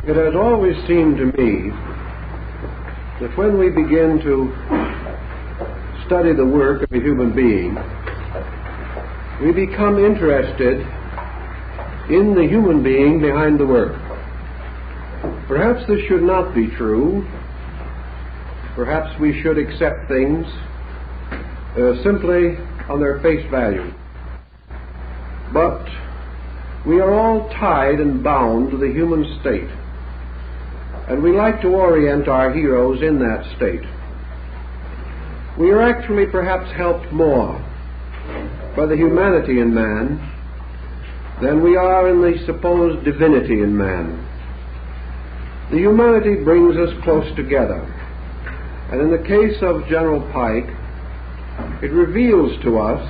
It has always seemed to me that when we begin to study the work of a human being, we become interested in the human being behind the work. Perhaps this should not be true. Perhaps we should accept things simply on their face value. But we are all tied and bound to the human state, and we like to orient our heroes in that state. We are actually perhaps helped more by the humanity in man than we are in the supposed divinity in man. The humanity brings us close together, and in the case of General Pike, it reveals to us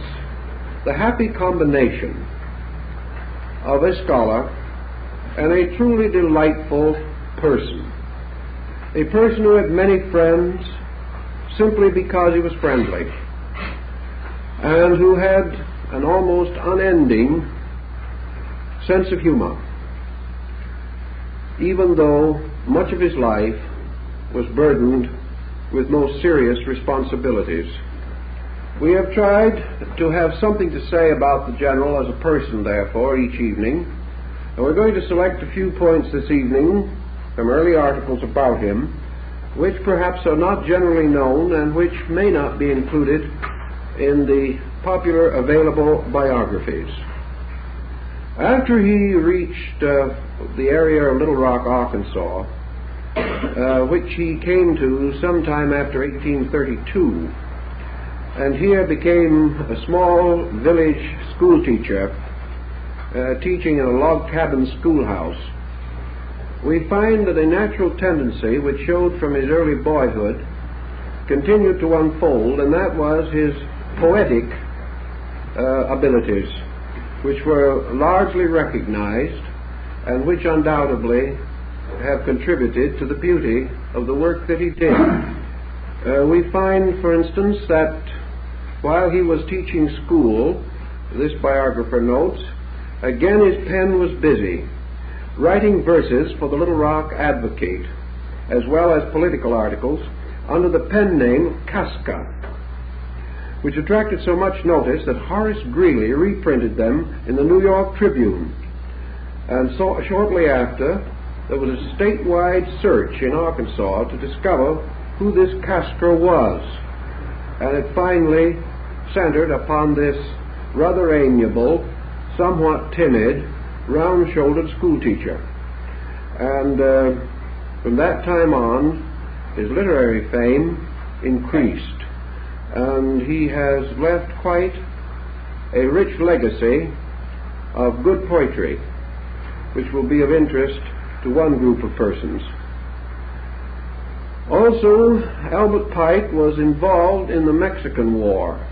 the happy combination of a scholar and a truly delightful person. A person who had many friends simply because he was friendly, and who had an almost unending sense of humor, even though much of his life was burdened with most serious responsibilities. We have tried to have something to say about the General as a person, therefore, each evening, and we're going to select a few points this evening from early articles about him, which perhaps are not generally known and which may not be included in the popular available biographies. After he reached the area of Little Rock, Arkansas, which he came to sometime after 1832, and here became a small village school teacher, teaching in a log cabin schoolhouse, we find that a natural tendency which showed from his early boyhood continued to unfold, and that was his poetic abilities, which were largely recognized and which undoubtedly have contributed to the beauty of the work that he did. We find, for instance, that while he was teaching school, this biographer notes, again his pen was busy, writing verses for the Little Rock Advocate, as well as political articles, under the pen name Casca, which attracted so much notice that Horace Greeley reprinted them in the New York Tribune. And so shortly after, there was a statewide search in Arkansas to discover who this Casca was, and it finally centered upon this rather amiable, somewhat timid, round-shouldered schoolteacher. And from that time on, his literary fame increased, and he has left quite a rich legacy of good poetry, which will be of interest to one group of persons. Also, Albert Pike was involved in the Mexican War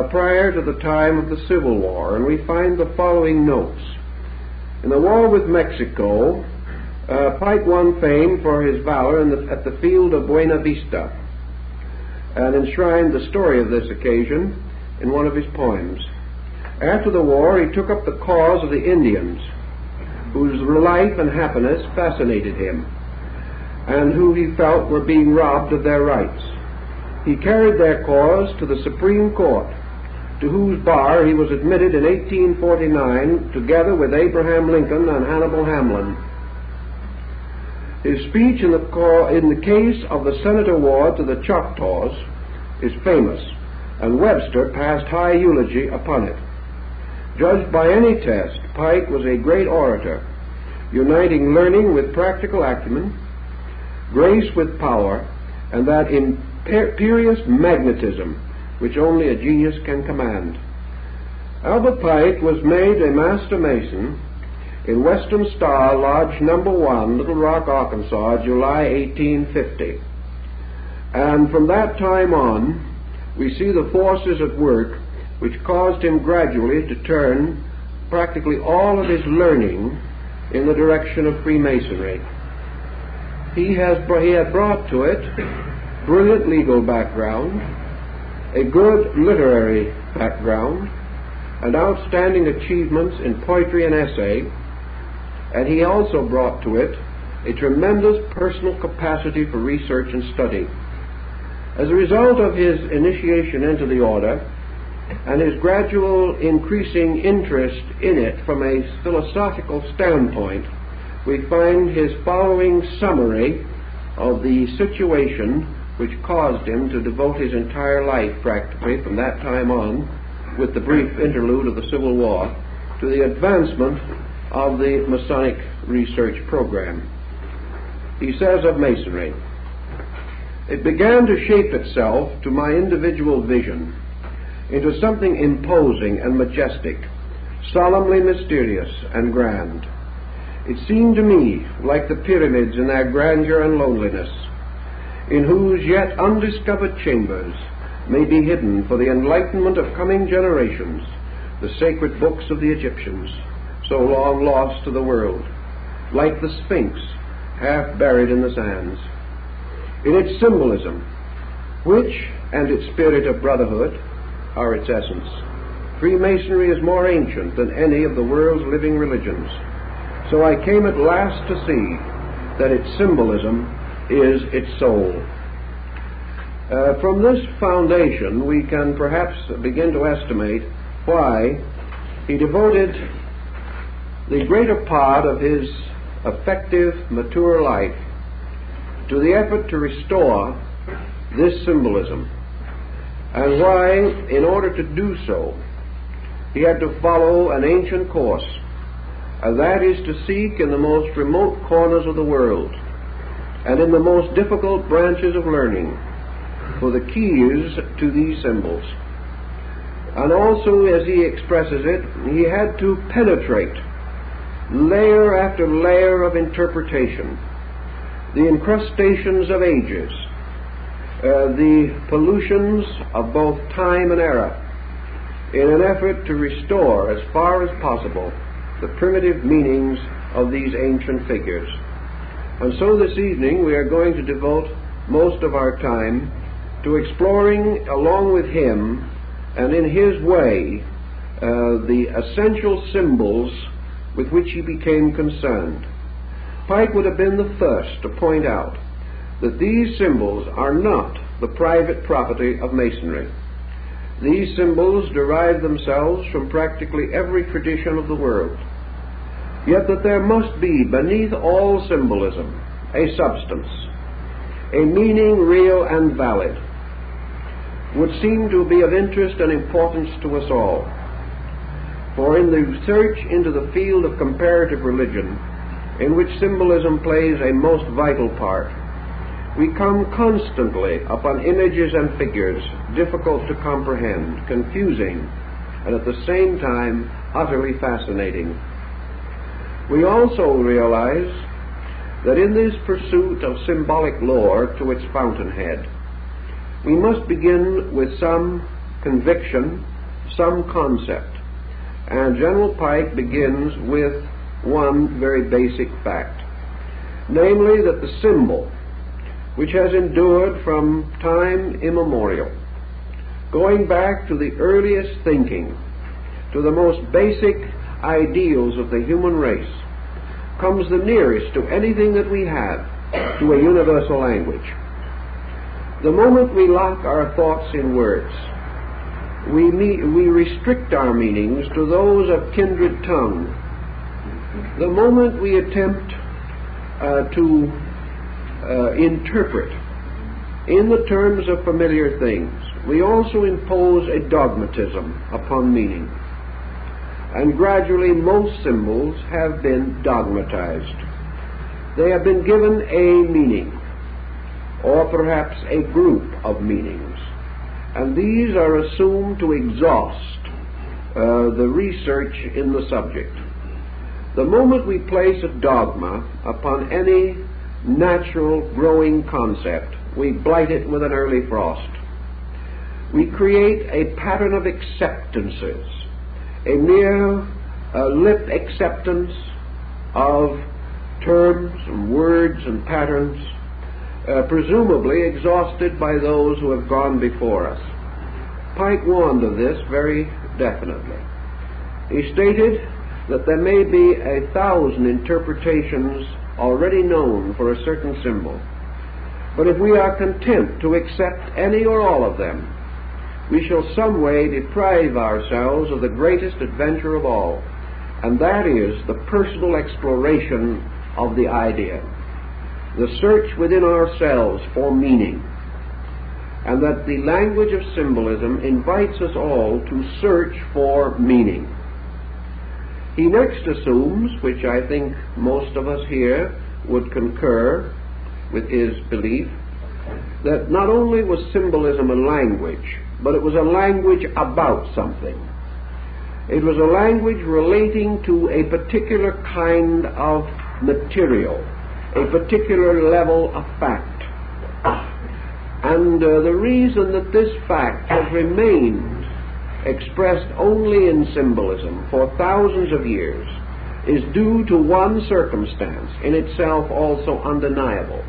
prior to the time of the Civil War, and we find the following notes. In the war with Mexico, Pike won fame for his valor at the field of Buena Vista, and enshrined the story of this occasion in one of his poems. After the war, he took up the cause of the Indians, whose life and happiness fascinated him, and who he felt were being robbed of their rights. He carried their cause to the Supreme Court, to whose bar he was admitted in 1849, together with Abraham Lincoln and Hannibal Hamlin. His speech in the case of the Senate Award to the Choctaws is famous, and Webster passed high eulogy upon it. Judged by any test, Pike was a great orator, uniting learning with practical acumen, grace with power, and that imperious magnetism which only a genius can command. Albert Pike was made a master mason in Western Star Lodge No. 1, Little Rock, Arkansas, July 1850. And from that time on, we see the forces at work which caused him gradually to turn practically all of his learning in the direction of Freemasonry. He had brought to it brilliant legal background, a good literary background, and outstanding achievements in poetry and essay, and he also brought to it a tremendous personal capacity for research and study. As a result of his initiation into the order and his gradual increasing interest in it from a philosophical standpoint, we find his following summary of the situation which caused him to devote his entire life, practically from that time on, with the brief interlude of the Civil War, to the advancement of the Masonic research program. He says of Masonry, "It began to shape itself to my individual vision into something imposing and majestic, solemnly mysterious and grand. It seemed to me like the pyramids in their grandeur and loneliness, in whose yet undiscovered chambers may be hidden for the enlightenment of coming generations the sacred books of the Egyptians, so long lost to the world, like the Sphinx half buried in the sands. In its symbolism, which and its spirit of brotherhood are its essence, Freemasonry is more ancient than any of the world's living religions. So I came at last to see that its symbolism is its soul." From this foundation, we can perhaps begin to estimate why he devoted the greater part of his effective, mature life to the effort to restore this symbolism, and why, in order to do so, he had to follow an ancient course, and that is to seek in the most remote corners of the world and in the most difficult branches of learning for the keys to these symbols. And also, as he expresses it, he had to penetrate layer after layer of interpretation, the incrustations of ages, the pollutions of both time and era, in an effort to restore as far as possible the primitive meanings of these ancient figures. And so this evening we are going to devote most of our time to exploring along with him and in his way the essential symbols with which he became concerned. Pike would have been the first to point out that these symbols are not the private property of Masonry. These symbols derive themselves from practically every tradition of the world, yet that there must be beneath all symbolism a substance, a meaning real and valid, would seem to be of interest and importance to us all. For in the search into the field of comparative religion, in which symbolism plays a most vital part, we come constantly upon images and figures difficult to comprehend, confusing, and at the same time utterly fascinating. We also realize that in this pursuit of symbolic lore to its fountainhead, we must begin with some conviction, some concept. And General Pike begins with one very basic fact, namely that the symbol, which has endured from time immemorial, going back to the earliest thinking, to the most basic ideals of the human race, comes the nearest to anything that we have to a universal language. The moment we lock our thoughts in words, we restrict our meanings to those of kindred tongue. The moment we attempt to interpret in the terms of familiar things, we also impose a dogmatism upon meaning. And gradually most symbols have been dogmatized. They have been given a meaning, or perhaps a group of meanings, and these are assumed to exhaust the research in the subject. The moment we place a dogma upon any natural growing concept, we blight it with an early frost. We create a pattern of acceptances, a mere lip acceptance of terms and words and patterns, presumably exhausted by those who have gone before us. Pike warned of this very definitely. He stated that there may be 1,000 interpretations already known for a certain symbol. But if we are content to accept any or all of them, we shall some way deprive ourselves of the greatest adventure of all, and that is the personal exploration of the idea, the search within ourselves for meaning, and that the language of symbolism invites us all to search for meaning. He next assumes, which I think most of us here would concur with his belief, that not only was symbolism a language, but it was a language about something. It was a language relating to a particular kind of material, a particular level of fact. And the reason that this fact has remained expressed only in symbolism for thousands of years is due to one circumstance, in itself also undeniable.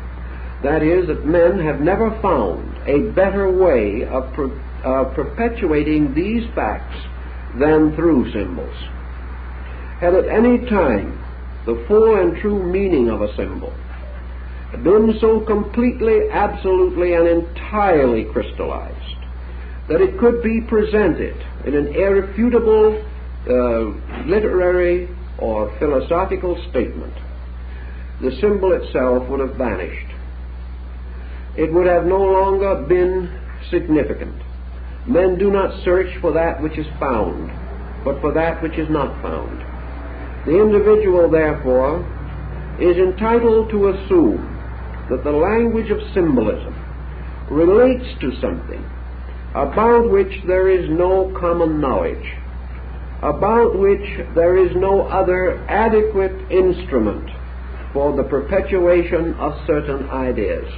That is, that men have never found a better way of perpetuating these facts than through symbols. Had at any time the full and true meaning of a symbol been so completely, absolutely, and entirely crystallized that it could be presented in an irrefutable literary or philosophical statement, the symbol itself would have vanished. It would have no longer been significant. Men do not search for that which is found, but for that which is not found. The individual, therefore, is entitled to assume that the language of symbolism relates to something about which there is no common knowledge, about which there is no other adequate instrument for the perpetuation of certain ideas.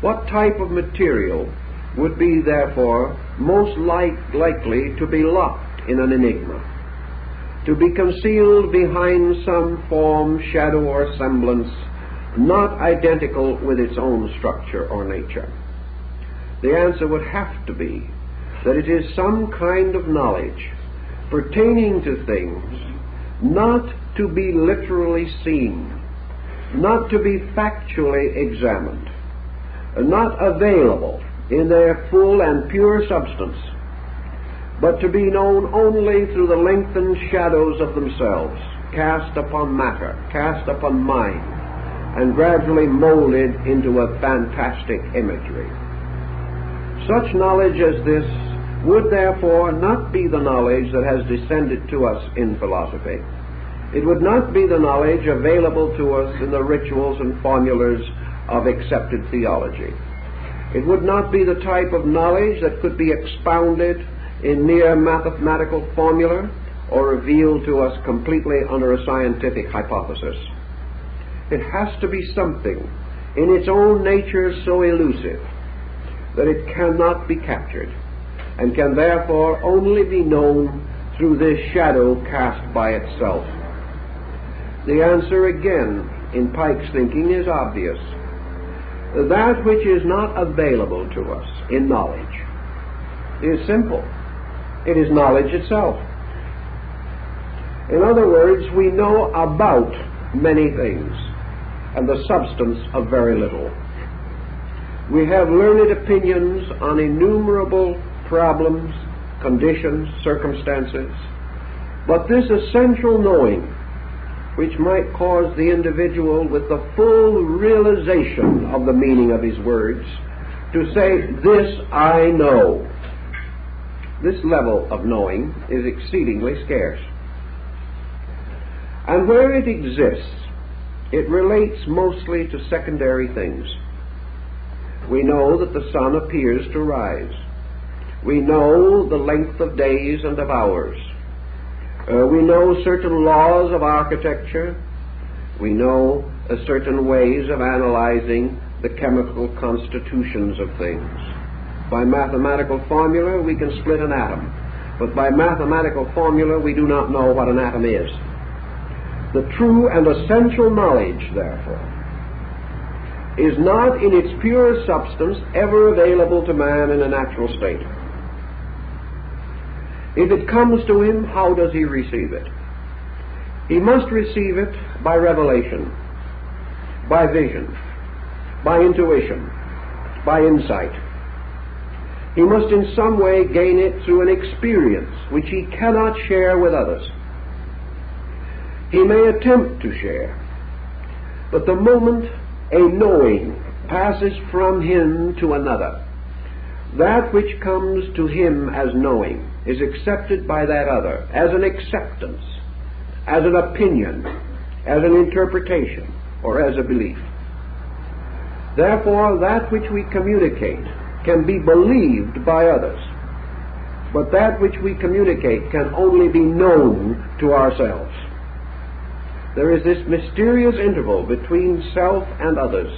What type of material would be, therefore, most likely to be locked in an enigma, to be concealed behind some form, shadow, or semblance not identical with its own structure or nature? The answer would have to be that it is some kind of knowledge pertaining to things not to be literally seen, not to be factually examined, not available in their full and pure substance, but to be known only through the lengthened shadows of themselves, cast upon matter, cast upon mind, and gradually molded into a fantastic imagery. Such knowledge as this would therefore not be the knowledge that has descended to us in philosophy. It would not be the knowledge available to us in the rituals and formulas of accepted theology. It would not be the type of knowledge that could be expounded in mere mathematical formula or revealed to us completely under a scientific hypothesis. It has to be something in its own nature so elusive that it cannot be captured, and can therefore only be known through this shadow cast by itself. The answer again, in Pike's thinking, is obvious. That which is not available to us in knowledge is simple. It is knowledge itself. In other words, we know about many things and the substance of very little. We have learned opinions on innumerable problems, conditions, circumstances, but this essential knowing, which might cause the individual with the full realization of the meaning of his words to say, "This I know," this level of knowing is exceedingly scarce. And where it exists, it relates mostly to secondary things. We know that the sun appears to rise. We know the length of days and of hours. We know certain laws of architecture. We know certain ways of analyzing the chemical constitutions of things. By mathematical formula, we can split an atom, but by mathematical formula, we do not know what an atom is. The true and essential knowledge, therefore, is not in its pure substance ever available to man in a natural state. If it comes to him, how does he receive it? He must receive it by revelation, by vision, by intuition, by insight. He must in some way gain it through an experience which he cannot share with others. He may attempt to share, but the moment a knowing passes from him to another, that which comes to him as knowing is accepted by that other as an acceptance, as an opinion, as an interpretation, or as a belief. Therefore, that which we communicate can be believed by others, but that which we communicate can only be known to ourselves. There is this mysterious interval between self and others,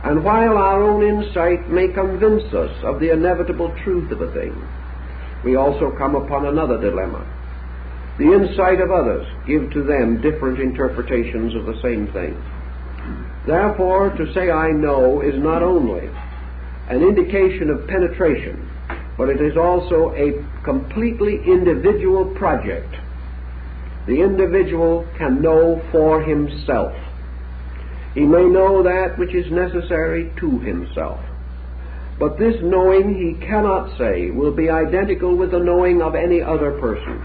and while our own insight may convince us of the inevitable truth of a thing, we also come upon another dilemma. The insight of others give to them different interpretations of the same thing. Therefore, to say I know is not only an indication of penetration, but it is also a completely individual project. The individual can know for himself. He may know that which is necessary to himself. But this knowing, he cannot say, will be identical with the knowing of any other person.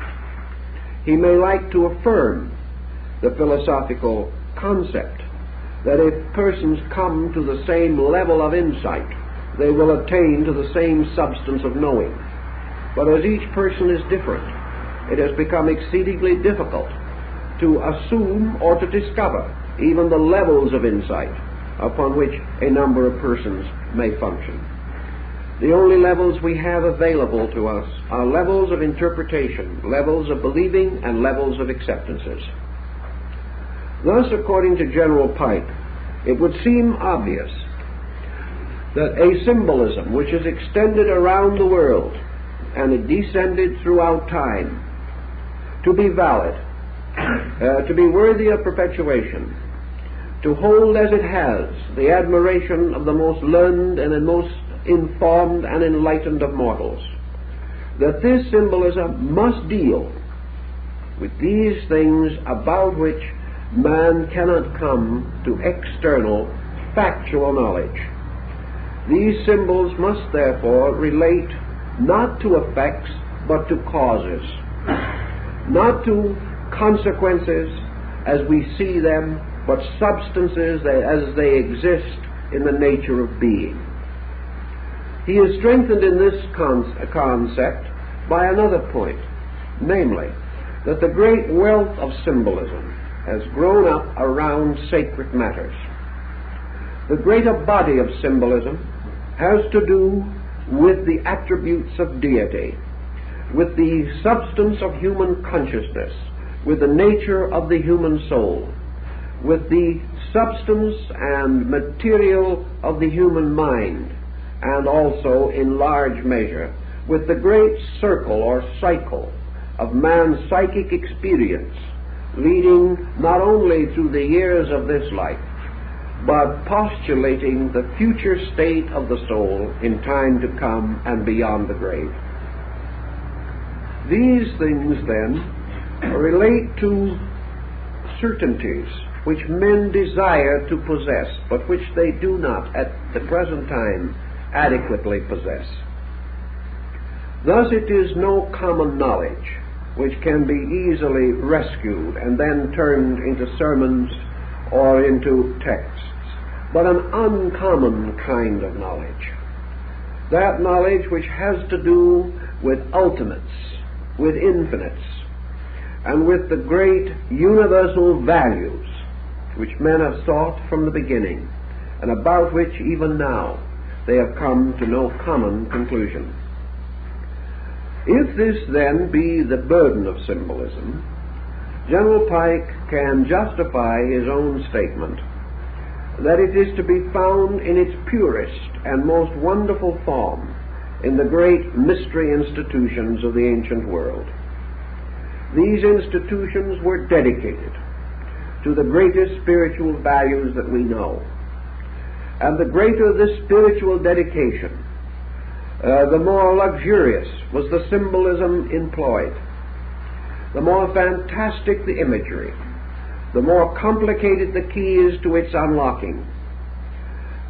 He may like to affirm the philosophical concept that if persons come to the same level of insight, they will attain to the same substance of knowing. But as each person is different, it has become exceedingly difficult to assume or to discover even the levels of insight upon which a number of persons may function. The only levels we have available to us are levels of interpretation, levels of believing, and levels of acceptances. Thus, according to General Pike, it would seem obvious that a symbolism which is extended around the world and it descended throughout time to be valid, to be worthy of perpetuation, to hold as it has the admiration of the most learned and the most informed and enlightened of mortals, that this symbolism must deal with these things about which man cannot come to external factual knowledge. These symbols must therefore relate not to effects but to causes, not to consequences as we see them, but substances as they exist in the nature of being. He is strengthened in this concept by another point, namely, that the great wealth of symbolism has grown up around sacred matters. The greater body of symbolism has to do with the attributes of deity, with the substance of human consciousness, with the nature of the human soul, with the substance and material of the human mind, and also, in large measure, with the great circle or cycle of man's psychic experience, leading not only through the years of this life, but postulating the future state of the soul in time to come and beyond the grave. These things, then, relate to certainties which men desire to possess, but which they do not at the present time adequately possess. Thus it is no common knowledge which can be easily rescued and then turned into sermons or into texts, but an uncommon kind of knowledge. That knowledge which has to do with ultimates, with infinites, and with the great universal values which men have sought from the beginning, and about which even now they have come to no common conclusion. If this then be the burden of symbolism, General Pike can justify his own statement that it is to be found in its purest and most wonderful form in the great mystery institutions of the ancient world. These institutions were dedicated to the greatest spiritual values that we know. And the greater this spiritual dedication, the more luxurious was the symbolism employed, the more fantastic the imagery, the more complicated the keys to its unlocking.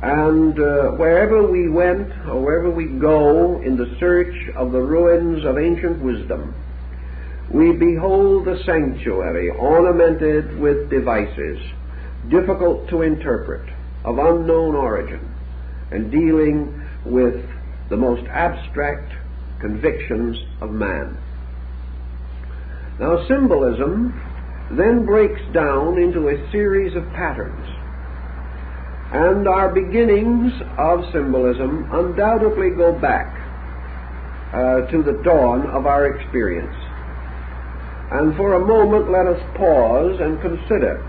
And wherever we went, or wherever we go in the search of the ruins of ancient wisdom, we behold the sanctuary ornamented with devices difficult to interpret, of unknown origin, and dealing with the most abstract convictions of man. Now, symbolism then breaks down into a series of patterns, and our beginnings of symbolism undoubtedly go back to the dawn of our experience. And for a moment, let us pause and consider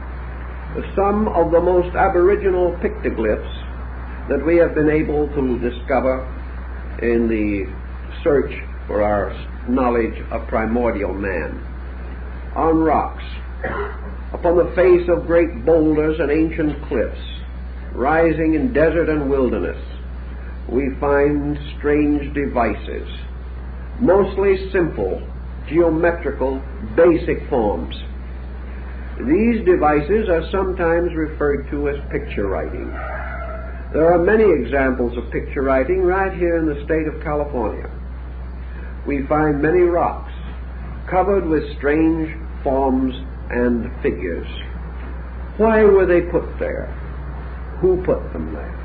some of the most aboriginal pictoglyphs that we have been able to discover in the search for our knowledge of primordial man. On rocks, upon the face of great boulders and ancient cliffs, rising in desert and wilderness, we find strange devices, mostly simple, geometrical, basic forms. These devices are sometimes referred to as picture writing. There are many examples of picture writing right here in the state of California. We find many rocks covered with strange forms and figures. Why were they put there? Who put them there?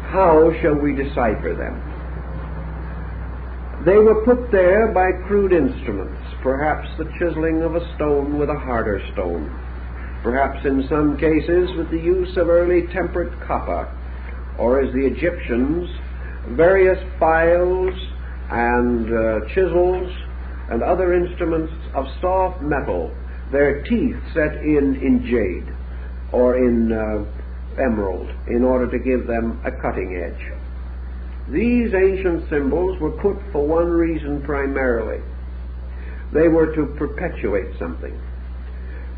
How shall we decipher them? They were put there by crude instruments, perhaps the chiseling of a stone with a harder stone, perhaps in some cases with the use of early tempered copper, or as the Egyptians, various files and chisels and other instruments of soft metal, their teeth set in jade or in emerald in order to give them a cutting edge. These ancient symbols were put for one reason primarily. They were to perpetuate something.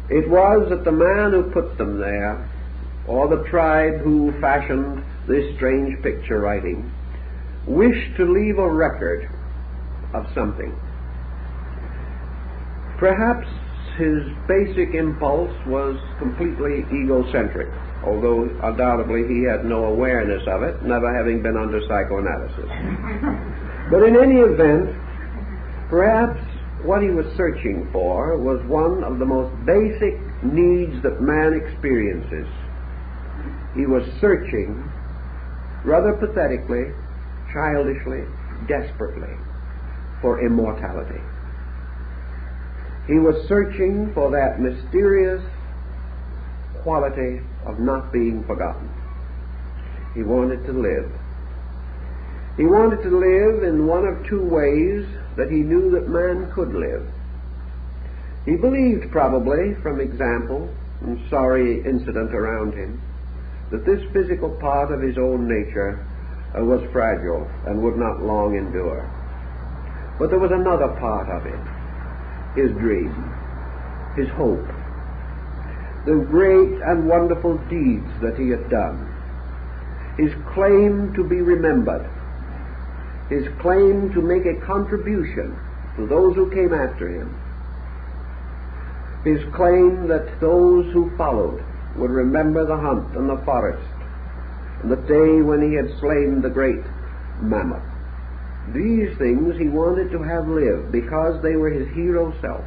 It was that the man who put them there, or the tribe who fashioned this strange picture writing, wished to leave a record of something. Perhaps his basic impulse was completely egocentric, although undoubtedly he had no awareness of it, never having been under psychoanalysis. But in any event, perhaps what he was searching for was one of the most basic needs that man experiences. He was searching, rather pathetically, childishly, desperately, for immortality. He was searching for that mysterious quality of not being forgotten. He wanted to live. He wanted to live in one of two ways that he knew that man could live. He believed, probably from example and sorry incident around him, that this physical part of his own nature was fragile and would not long endure. But there was another part of it, his dream, his hope, the great and wonderful deeds that he had done, his claim to be remembered, his claim to make a contribution to those who came after him, his claim that those who followed would remember the hunt and the forest and the day when he had slain the great mammoth. These things he wanted to have live because they were his hero self.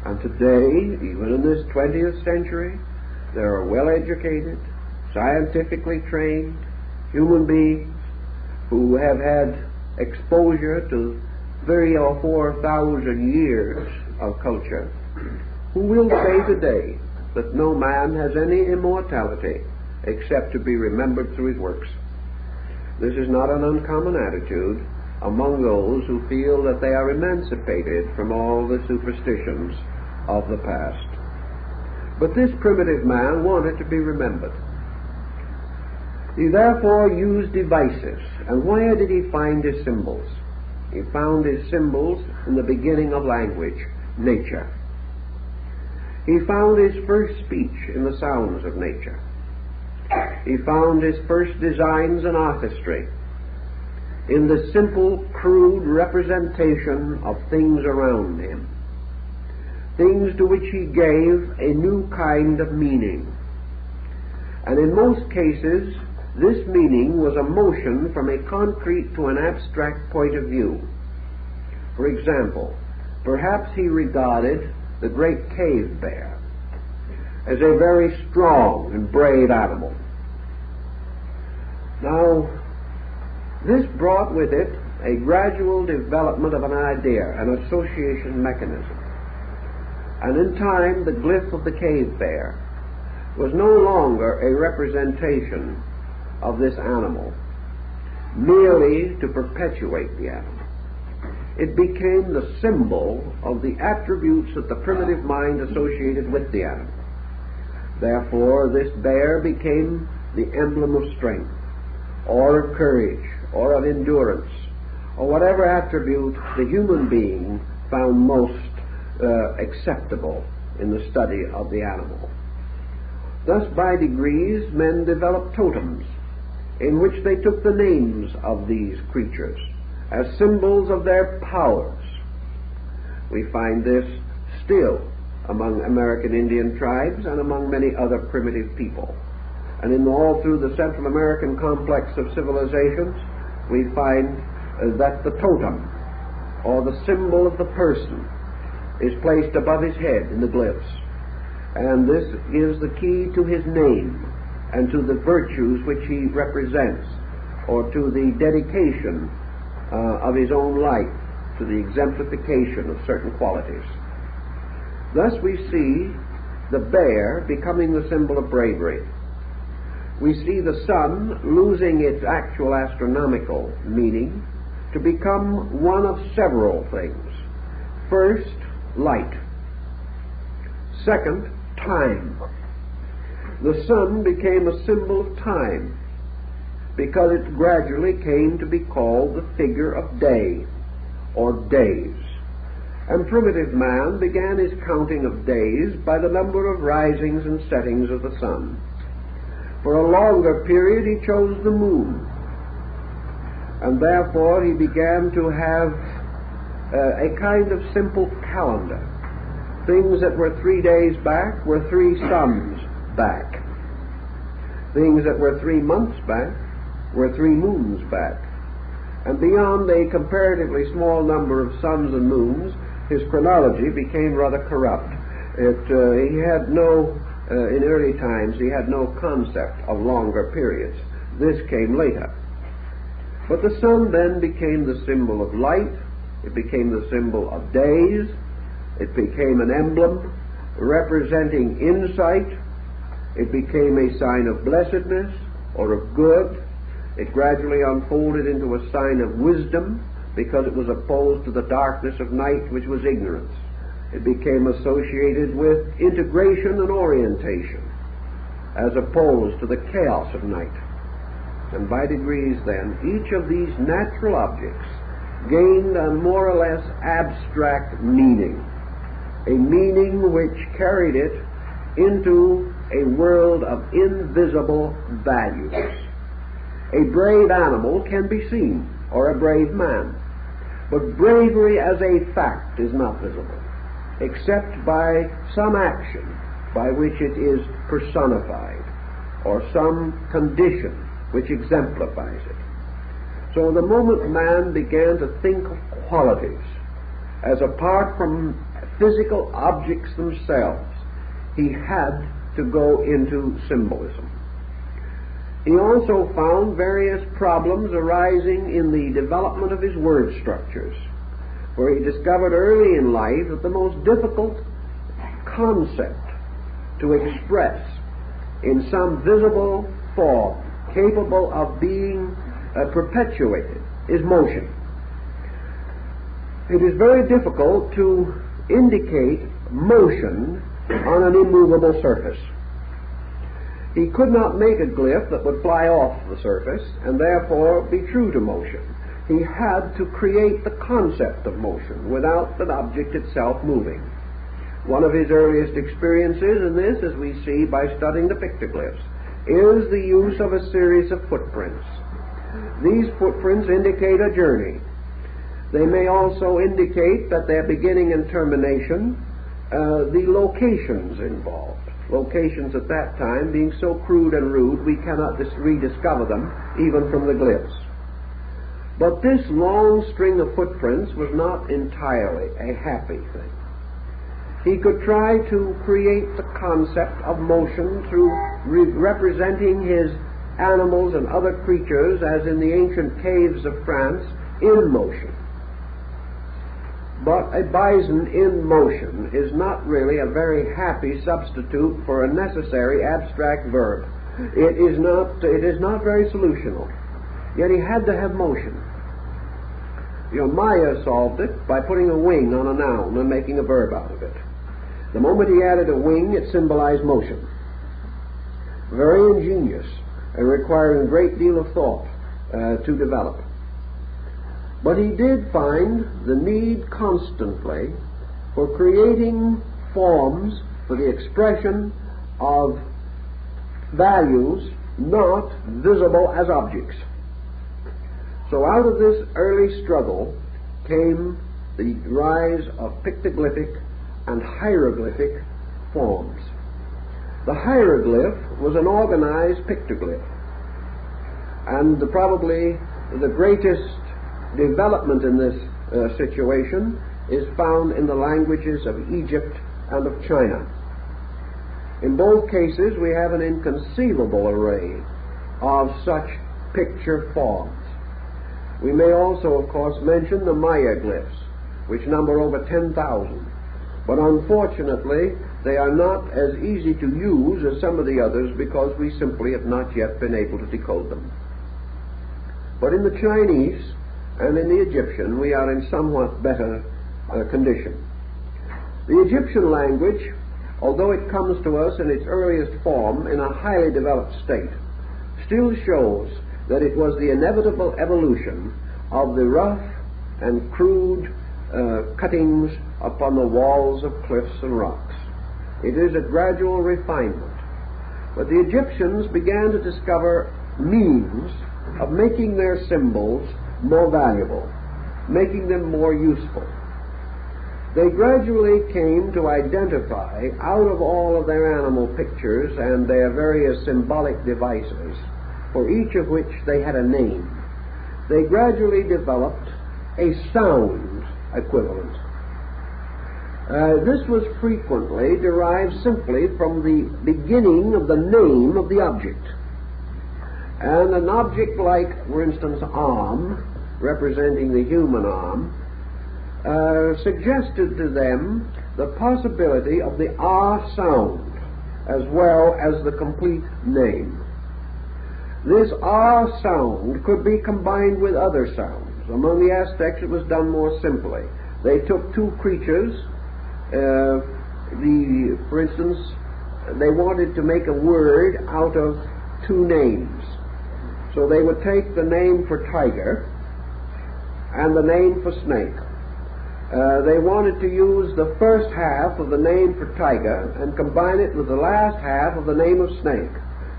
And today, even in this 20th century, there are well-educated, scientifically trained human beings who have had exposure to 3,000 or 4,000 years of culture, who will say today that no man has any immortality except to be remembered through his works. This is not an uncommon attitude among those who feel that they are emancipated from all the superstitions of the past. But this primitive man wanted to be remembered. He therefore used devices. And where did he find his symbols? He found his symbols in the beginning of language, nature. He found his first speech in the sounds of nature. He found his first designs and artistry in the simple, crude representation of things around him, things to which he gave a new kind of meaning. And in most cases, this meaning was a motion from a concrete to an abstract point of view. For example, perhaps he regarded the great cave bear as a very strong and brave animal. Now, this brought with it a gradual development of an idea, an association mechanism. And in time, the glyph of the cave bear was no longer a representation of this animal, merely to perpetuate the animal. It became the symbol of the attributes that the primitive mind associated with the animal. Therefore, this bear became the emblem of strength, or of courage, or of endurance, or whatever attribute the human being found most acceptable in the study of the animal. Thus, by degrees, men developed totems in which they took the names of these creatures as symbols of their powers. We find this still among American Indian tribes and among many other primitive people. And all through the Central American complex of civilizations, we find that the totem, or the symbol of the person, is placed above his head in the glyphs. And this is the key to his name and to the virtues which he represents, or to the dedication of his own life, to the exemplification of certain qualities. Thus we see the bear becoming the symbol of bravery. We see the sun losing its actual astronomical meaning to become one of several things. First, light. Second, time. The sun became a symbol of time because it gradually came to be called the figure of day, or days. And primitive man began his counting of days by the number of risings and settings of the sun. For a longer period he chose the moon, and therefore he began to have a kind of simple calendar. Things that were 3 days back were 3 suns back. Things that were 3 months back were 3 moons back. And beyond a comparatively small number of suns and moons, his chronology became rather corrupt. He had no, in early times, he had no concept of longer periods. This came later. But the sun then became the symbol of light. It became the symbol of days. It became an emblem representing insight. It became a sign of blessedness or of good. It gradually unfolded into a sign of wisdom because it was opposed to the darkness of night, which was ignorance. It became associated with integration and orientation as opposed to the chaos of night. And by degrees then, each of these natural objects gained a more or less abstract meaning, a meaning which carried it into a world of invisible values. A brave animal can be seen, or a brave man, but bravery as a fact is not visible, except by some action by which it is personified, or some condition which exemplifies it. So the moment man began to think of qualities as apart from physical objects themselves, he had to go into symbolism. He also found various problems arising in the development of his word structures, for he discovered early in life that the most difficult concept to express in some visible form capable of being perpetuated is motion. It is very difficult to indicate motion on an immovable surface. He could not make a glyph that would fly off the surface and therefore be true to motion. He had to create the concept of motion without the object itself moving. One of his earliest experiences in this, as we see by studying the pictoglyphs, is the use of a series of footprints. These footprints indicate a journey. They may also indicate that their beginning and termination, the locations involved. Locations at that time being so crude and rude we cannot rediscover them even from the glyphs. But this long string of footprints was not entirely a happy thing. He could try to create the concept of motion through representing his animals and other creatures, as in the ancient caves of France, in motion. But a bison in motion is not really a very happy substitute for a necessary abstract verb. It is not very solutional. Yet he had to have motion. Maya solved it by putting a wing on a noun and making a verb out of it. The moment he added a wing, it symbolized motion. Very ingenious, and requiring a great deal of thought to develop. But he did find the need constantly for creating forms for the expression of values not visible as objects. So out of this early struggle came the rise of pictoglyphic and hieroglyphic forms. The hieroglyph was an organized pictoglyph, and probably the greatest development in this situation is found in the languages of Egypt and of China. In both cases we have an inconceivable array of such picture forms. We may also, of course, mention the Maya glyphs, which number over 10,000. But unfortunately, they are not as easy to use as some of the others because we simply have not yet been able to decode them. But in the Chinese and in the Egyptian, we are in somewhat better condition. The Egyptian language, although it comes to us in its earliest form in a highly developed state, still shows that it was the inevitable evolution of the rough and crude cuttings upon the walls of cliffs and rocks. It is a gradual refinement. But the Egyptians began to discover means of making their symbols more valuable, making them more useful. They gradually came to identify, out of all of their animal pictures and their various symbolic devices, for each of which they had a name, they gradually developed a sound equivalent. This was frequently derived simply from the beginning of the name of the object. And an object like, for instance, arm, representing the human arm, suggested to them the possibility of the R sound as well as the complete name. This R sound could be combined with other sounds. Among the Aztecs it was done more simply. They took two creatures, for instance, they wanted to make a word out of two names. So they would take the name for tiger and the name for snake. They wanted to use the first half of the name for tiger and combine it with the last half of the name of snake.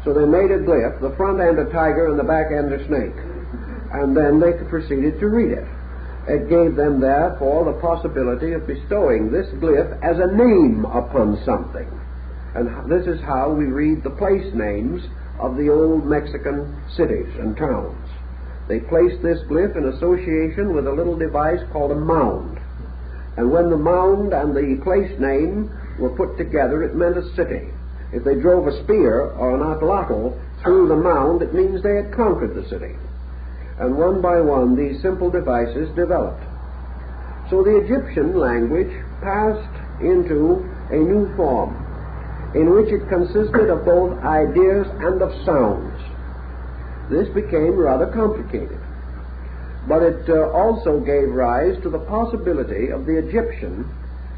So they made a glyph, the front end a tiger and the back end a snake. And then they proceeded to read it. It gave them, therefore, the possibility of bestowing this glyph as a name upon something. And this is how we read the place names of the old Mexican cities and towns. They placed this glyph in association with a little device called a mound. And when the mound and the place name were put together, it meant a city. If they drove a spear or an atlatl through the mound, it means they had conquered the city. And one by one, these simple devices developed. So the Egyptian language passed into a new form, in which it consisted of both ideas and of sounds. This became rather complicated. But it also gave rise to the possibility of the Egyptian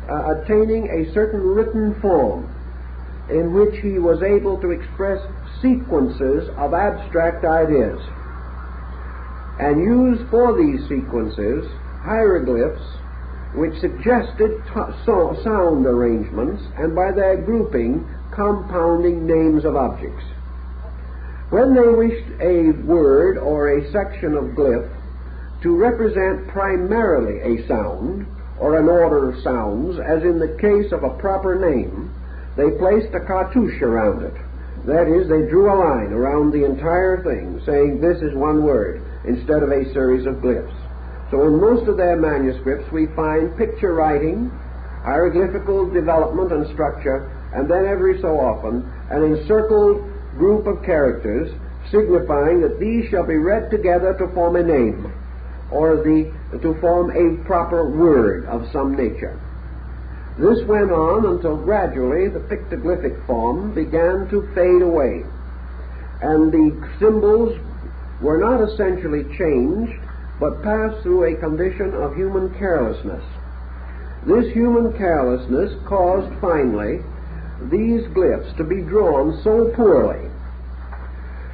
attaining a certain written form, in which he was able to express sequences of abstract ideas, and use for these sequences hieroglyphs which suggested sound arrangements, and by their grouping, compounding names of objects. When they wished a word or a section of glyph to represent primarily a sound or an order of sounds, as in the case of a proper name, they placed a cartouche around it. That is, they drew a line around the entire thing, saying this is one word, instead of a series of glyphs. So in most of their manuscripts we find picture writing, hieroglyphical development and structure, and then every so often an encircled group of characters signifying that these shall be read together to form a name, or to form a proper word of some nature. This went on until gradually the pictoglyphic form began to fade away, and the symbols were not essentially changed, but passed through a condition of human carelessness. This human carelessness caused finally these glyphs to be drawn so poorly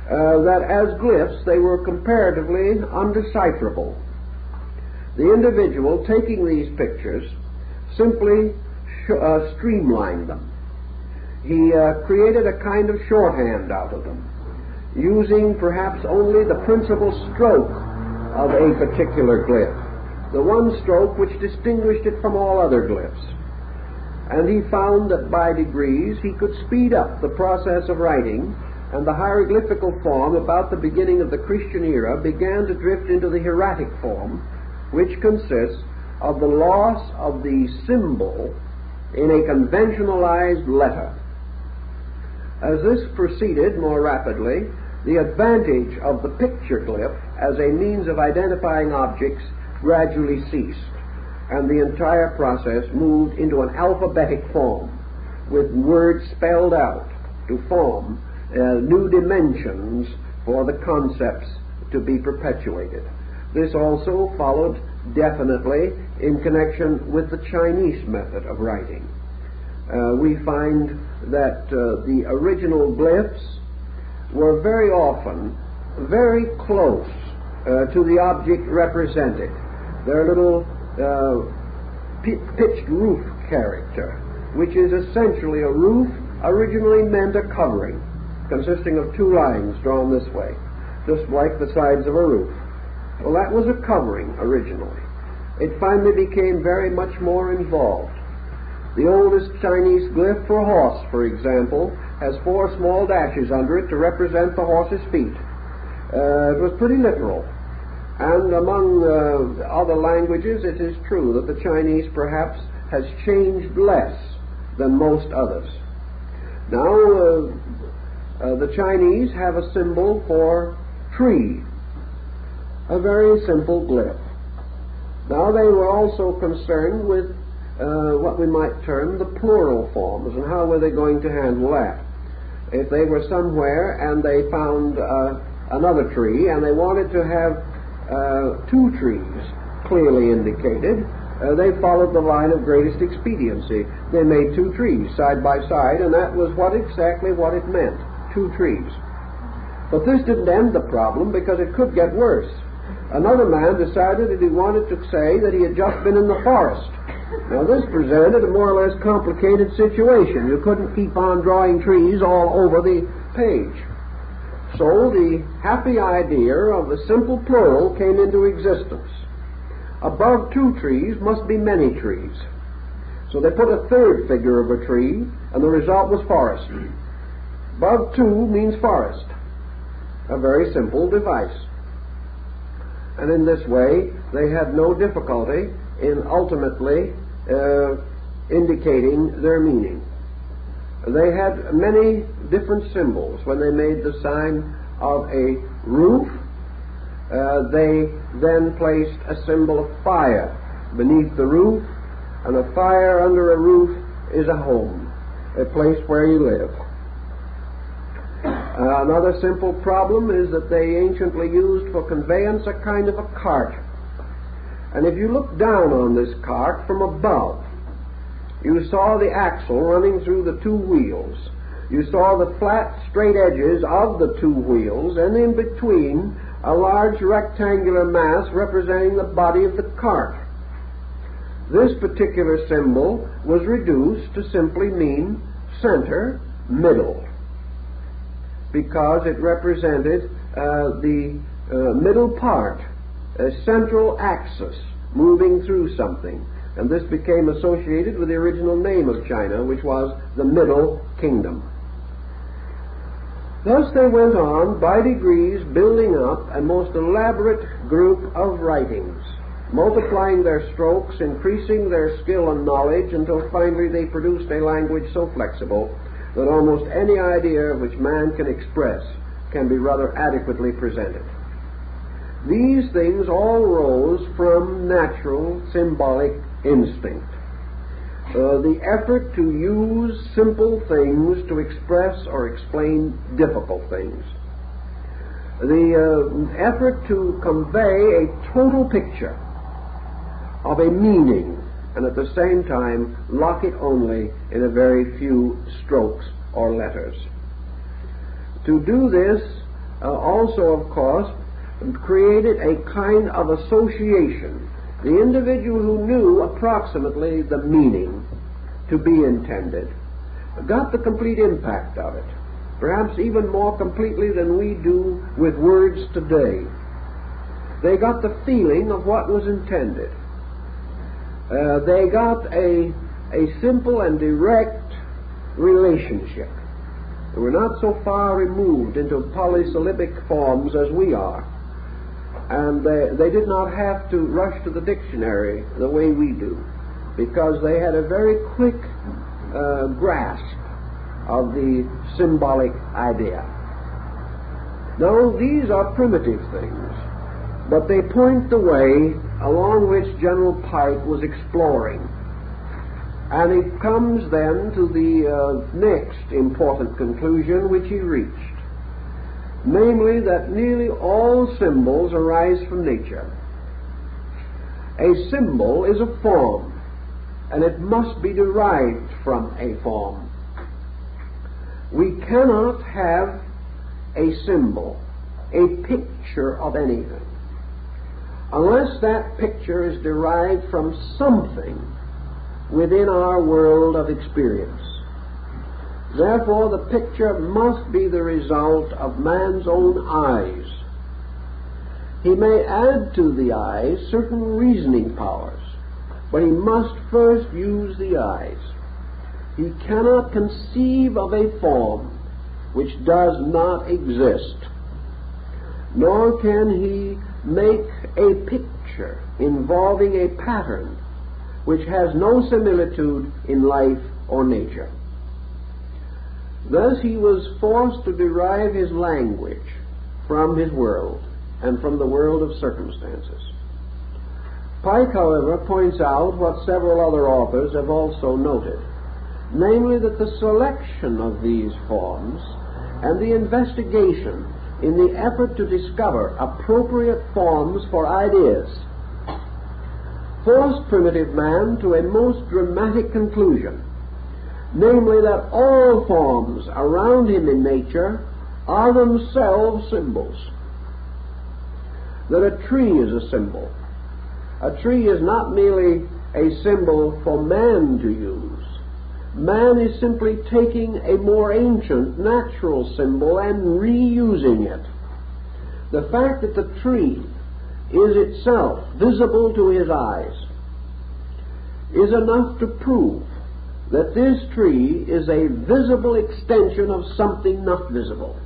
that as glyphs they were comparatively undecipherable. The individual taking these pictures simply streamlined them. He created a kind of shorthand out of them, using perhaps only the principal stroke of a particular glyph, the one stroke which distinguished it from all other glyphs. And he found that by degrees he could speed up the process of writing, and the hieroglyphical form about the beginning of the Christian era began to drift into the hieratic form, which consists of the loss of the symbol in a conventionalized letter. As this proceeded more rapidly, the advantage of the picture glyph as a means of identifying objects gradually ceased, and the entire process moved into an alphabetic form, with words spelled out to form new dimensions for the concepts to be perpetuated. This also followed definitely in connection with the Chinese method of writing. We find that the original glyphs were very often very close to the object represented. Their little pitched roof character, which is essentially a roof, originally meant a covering, consisting of two lines drawn this way, just like the sides of a roof. Well, that was a covering originally. It finally became very much more involved. The oldest Chinese glyph for a horse, for example, has 4 small dashes under it to represent the horse's feet. It was pretty literal. And among other languages, it is true that the Chinese perhaps has changed less than most others. Now, the Chinese have a symbol for tree, a very simple glyph. Now, they were also concerned with what we might term the plural forms, and how were they going to handle that? If they were somewhere and they found another tree and they wanted to have 2 trees clearly indicated, they followed the line of greatest expediency. They made 2 trees side by side, and that was exactly what it meant, 2 trees. But this didn't end the problem, because it could get worse. Another man decided that he wanted to say that he had just been in the forest. Now this presented a more or less complicated situation. You couldn't keep on drawing trees all over the page. So the happy idea of the simple plural came into existence. Above 2 trees must be many trees. So they put a third figure of a tree, and the result was forest. Above 2 means forest. A very simple device. And in this way, they had no difficulty in ultimately indicating their meaning. They had many different symbols. When they made the sign of a roof, they then placed a symbol of fire beneath the roof, and a fire under a roof is a home, a place where you live. Another simple problem is that they anciently used for conveyance a kind of a cart. And if you look down on this cart from above, you saw the axle running through the 2 wheels. You saw the flat, straight edges of the 2 wheels, and in between a large rectangular mass representing the body of the cart. This particular symbol was reduced to simply mean center, middle. because it represented the middle part, a central axis moving through something. And this became associated with the original name of China, which was the Middle Kingdom. Thus they went on, by degrees, building up a most elaborate group of writings, multiplying their strokes, increasing their skill and knowledge, until finally they produced a language so flexible that almost any idea which man can express can be rather adequately presented. These things all rose from natural symbolic instinct. The effort to use simple things to express or explain difficult things. The effort to convey a total picture of a meaning, and at the same time lock it only in a very few strokes or letters. To do this also, of course, created a kind of association. The individual who knew approximately the meaning to be intended got the complete impact of it, perhaps even more completely than we do with words today. They got the feeling of what was intended. They got a simple and direct relationship. They were not so far removed into polysyllabic forms as we are. And they did not have to rush to the dictionary the way we do, because they had a very quick grasp of the symbolic idea. Now, these are primitive things, but they point the way along which General Pike was exploring. And he comes then to the next important conclusion which he reached. Namely, that nearly all symbols arise from nature. A symbol is a form, and it must be derived from a form. We cannot have a symbol, a picture of anything, unless that picture is derived from something within our world of experience. Therefore, the picture must be the result of man's own eyes. He may add to the eyes certain reasoning powers, but he must first use the eyes. He cannot conceive of a form which does not exist, nor can he make a picture involving a pattern which has no similitude in life or nature. Thus he was forced to derive his language from his world and from the world of circumstances. Pike, however, points out what several other authors have also noted, namely that the selection of these forms and the investigation in the effort to discover appropriate forms for ideas forced primitive man to a most dramatic conclusion, namely that all forms around him in nature are themselves symbols. That a tree is a symbol. A tree is not merely a symbol for man to use. Man is simply taking a more ancient natural symbol and reusing it. The fact that the tree is itself visible to his eyes is enough to prove that this tree is a visible extension of something not visible.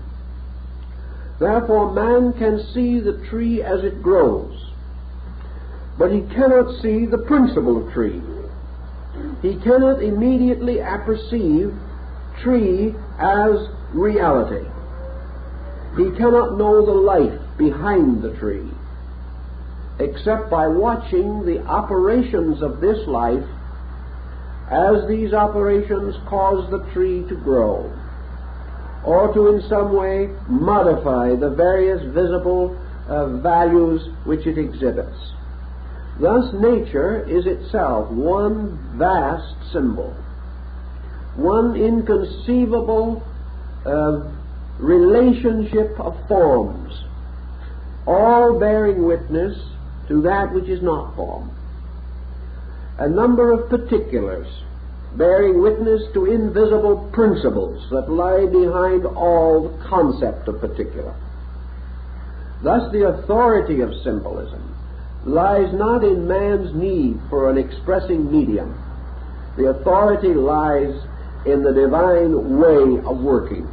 Therefore, man can see the tree as it grows, but he cannot see the principle of tree. He cannot immediately apperceive tree as reality. He cannot know the life behind the tree, except by watching the operations of this life as these operations cause the tree to grow, or to in some way modify the various visible values which it exhibits. Thus nature is itself one vast symbol, one inconceivable relationship of forms, all bearing witness to that which is not form. A number of particulars bearing witness to invisible principles that lie behind all the concept of particular. Thus the authority of symbolism lies not in man's need for an expressing medium. The authority lies in the divine way of working.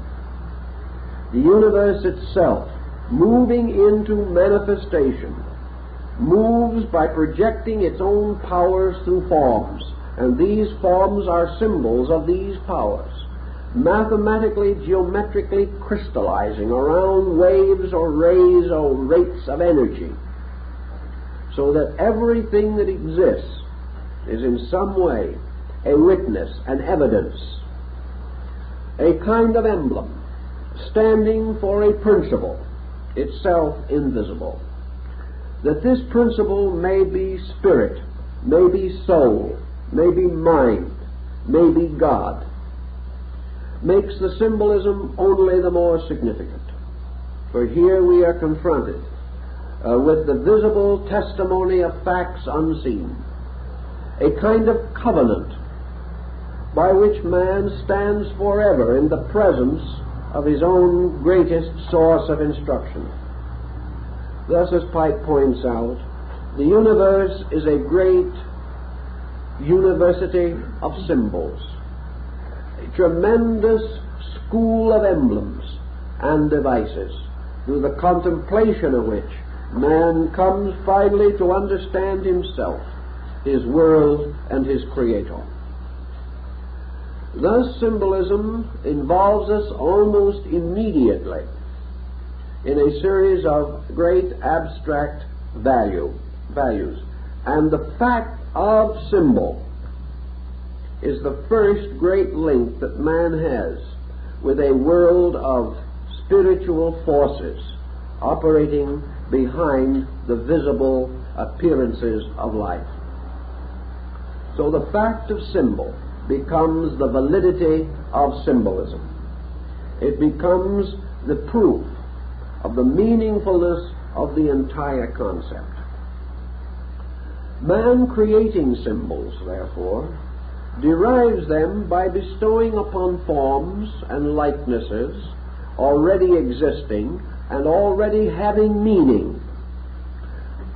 The universe itself, moving into manifestation, moves by projecting its own powers through forms, and these forms are symbols of these powers, mathematically, geometrically crystallizing around waves or rays or rates of energy, so that everything that exists is in some way a witness, an evidence, a kind of emblem, standing for a principle, itself invisible. That this principle may be spirit, may be soul, may be mind, may be God, makes the symbolism only the more significant. For here we are confronted with the visible testimony of facts unseen, a kind of covenant by which man stands forever in the presence of his own greatest source of instruction. Thus, as Pike points out, the universe is a great university of symbols, a tremendous school of emblems and devices, through the contemplation of which man comes finally to understand himself, his world, and his Creator. Thus, symbolism involves us almost immediately in a series of great abstract values. And the fact of symbol is the first great link that man has with a world of spiritual forces operating behind the visible appearances of life. So the fact of symbol becomes the validity of symbolism. It becomes the proof of the meaningfulness of the entire concept. Man creating symbols, therefore, derives them by bestowing upon forms and likenesses already existing and already having meaning,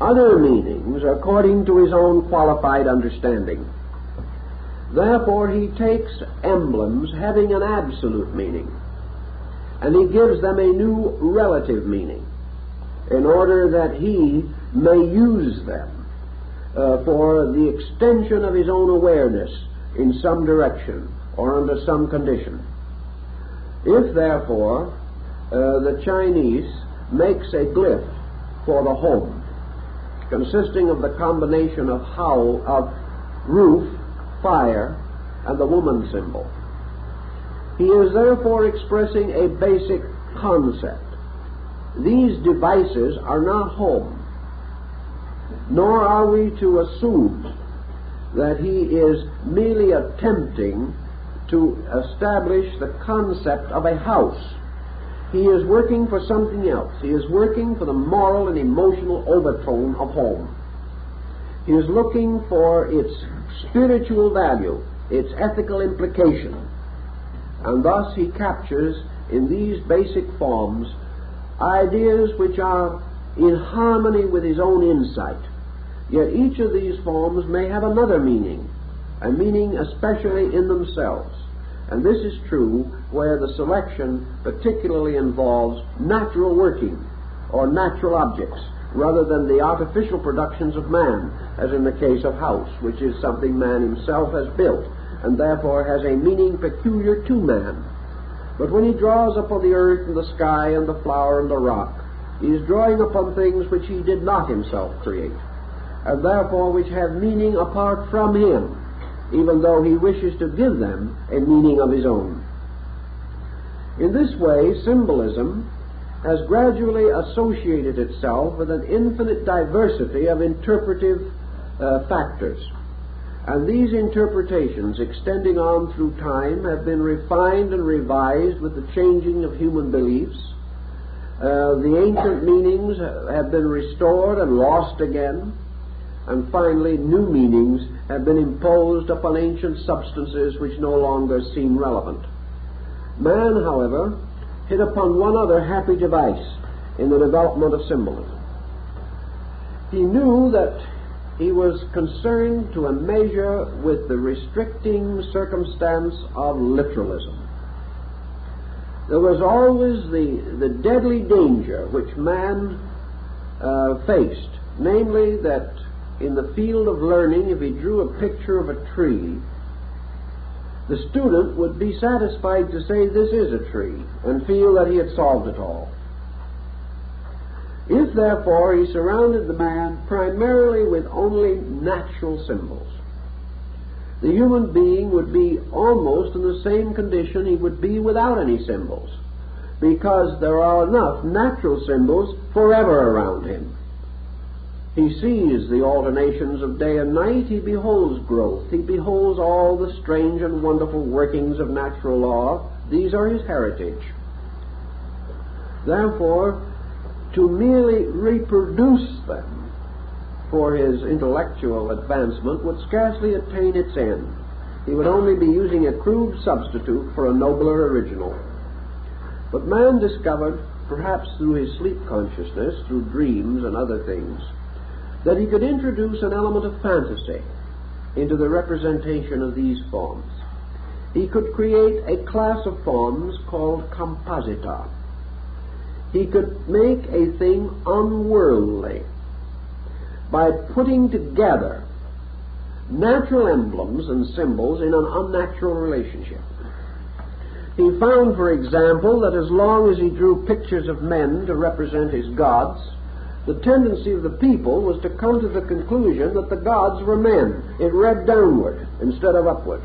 other meanings according to his own qualified understanding. Therefore, he takes emblems having an absolute meaning, and he gives them a new relative meaning, in order that he may use them for the extension of his own awareness in some direction or under some condition. If, therefore, the Chinese makes a glyph for the home, consisting of the combination of roof, fire, and the woman symbol, he is therefore expressing a basic concept. These devices are not home, nor are we to assume that he is merely attempting to establish the concept of a house. He is working for something else. He is working for the moral and emotional overtone of home. He is looking for its spiritual value, its ethical implication, and thus he captures in these basic forms ideas which are in harmony with his own insight. Yet each of these forms may have another meaning, a meaning especially in themselves. And this is true where the selection particularly involves natural working or natural objects, rather than the artificial productions of man, as in the case of house, which is something man himself has built, and therefore has a meaning peculiar to man. But when he draws upon the earth and the sky and the flower and the rock, he is drawing upon things which he did not himself create, and therefore which have meaning apart from him, even though he wishes to give them a meaning of his own. In this way, symbolism has gradually associated itself with an infinite diversity of interpretive factors. And these interpretations, extending on through time, have been refined and revised with the changing of human beliefs. The ancient meanings have been restored and lost again. and finally new meanings have been imposed upon ancient substances which no longer seem relevant. Man, however, hit upon one other happy device in the development of symbolism. He knew that he was concerned to a measure with the restricting circumstance of literalism. There was always the deadly danger which man faced, namely that in the field of learning, if he drew a picture of a tree, the student would be satisfied to say this is a tree and feel that he had solved it all. If, therefore, he surrounded the man primarily with only natural symbols, the human being would be almost in the same condition he would be without any symbols, because there are enough natural symbols forever around him. He sees the alternations of day and night, he beholds growth, he beholds all the strange and wonderful workings of natural law. These are his heritage. Therefore, to merely reproduce them for his intellectual advancement would scarcely attain its end. He would only be using a crude substitute for a nobler original. But man discovered, perhaps through his sleep consciousness, through dreams and other things, that he could introduce an element of fantasy into the representation of these forms. He could create a class of forms called composita. He could make a thing unworldly by putting together natural emblems and symbols in an unnatural relationship. He found, for example, that as long as he drew pictures of men to represent his gods, the tendency of the people was to come to the conclusion that the gods were men. It read downward instead of upward.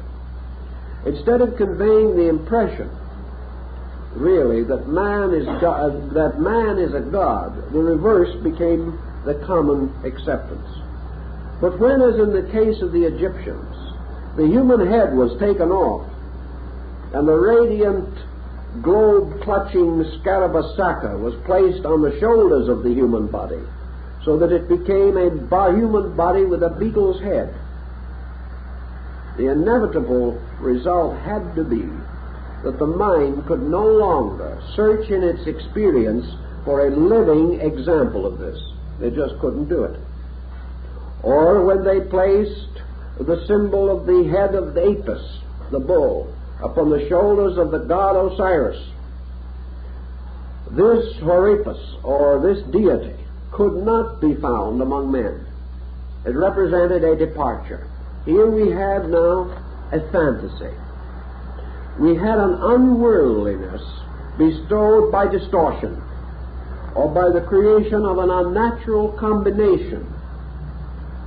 Instead of conveying the impression, really, that man is a god, the reverse became the common acceptance. But when, as in the case of the Egyptians, the human head was taken off, and the radiant, globe-clutching Scarabasaka was placed on the shoulders of the human body, so that it became a human body with a beetle's head, the inevitable result had to be that the mind could no longer search in its experience for a living example of this. They just couldn't do it. Or when they placed the symbol of the head of the Apis, the bull, upon the shoulders of the god Osiris, this Horipus, or this deity, could not be found among men. It represented a departure. Here we have now a fantasy. We had an unworldliness bestowed by distortion, or by the creation of an unnatural combination,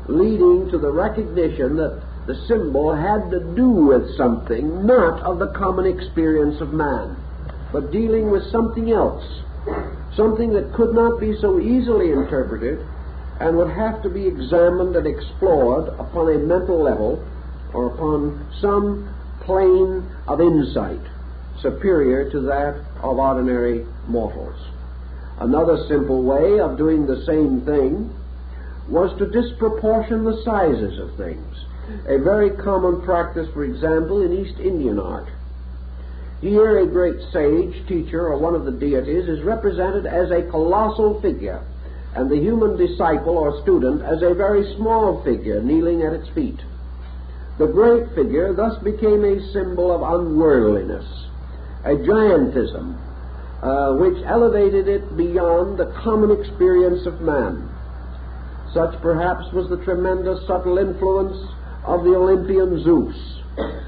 leading to the recognition that the symbol had to do with something not of the common experience of man, but dealing with something else, something that could not be so easily interpreted and would have to be examined and explored upon a mental level or upon some plane of insight superior to that of ordinary mortals. Another simple way of doing the same thing was to disproportion the sizes of things. A very common practice, for example, in East Indian art. Here a great sage, teacher, or one of the deities is represented as a colossal figure, and the human disciple or student as a very small figure kneeling at its feet. The great figure thus became a symbol of unworldliness, a giantism, which elevated it beyond the common experience of man. Such perhaps was the tremendous subtle influence of the Olympian Zeus,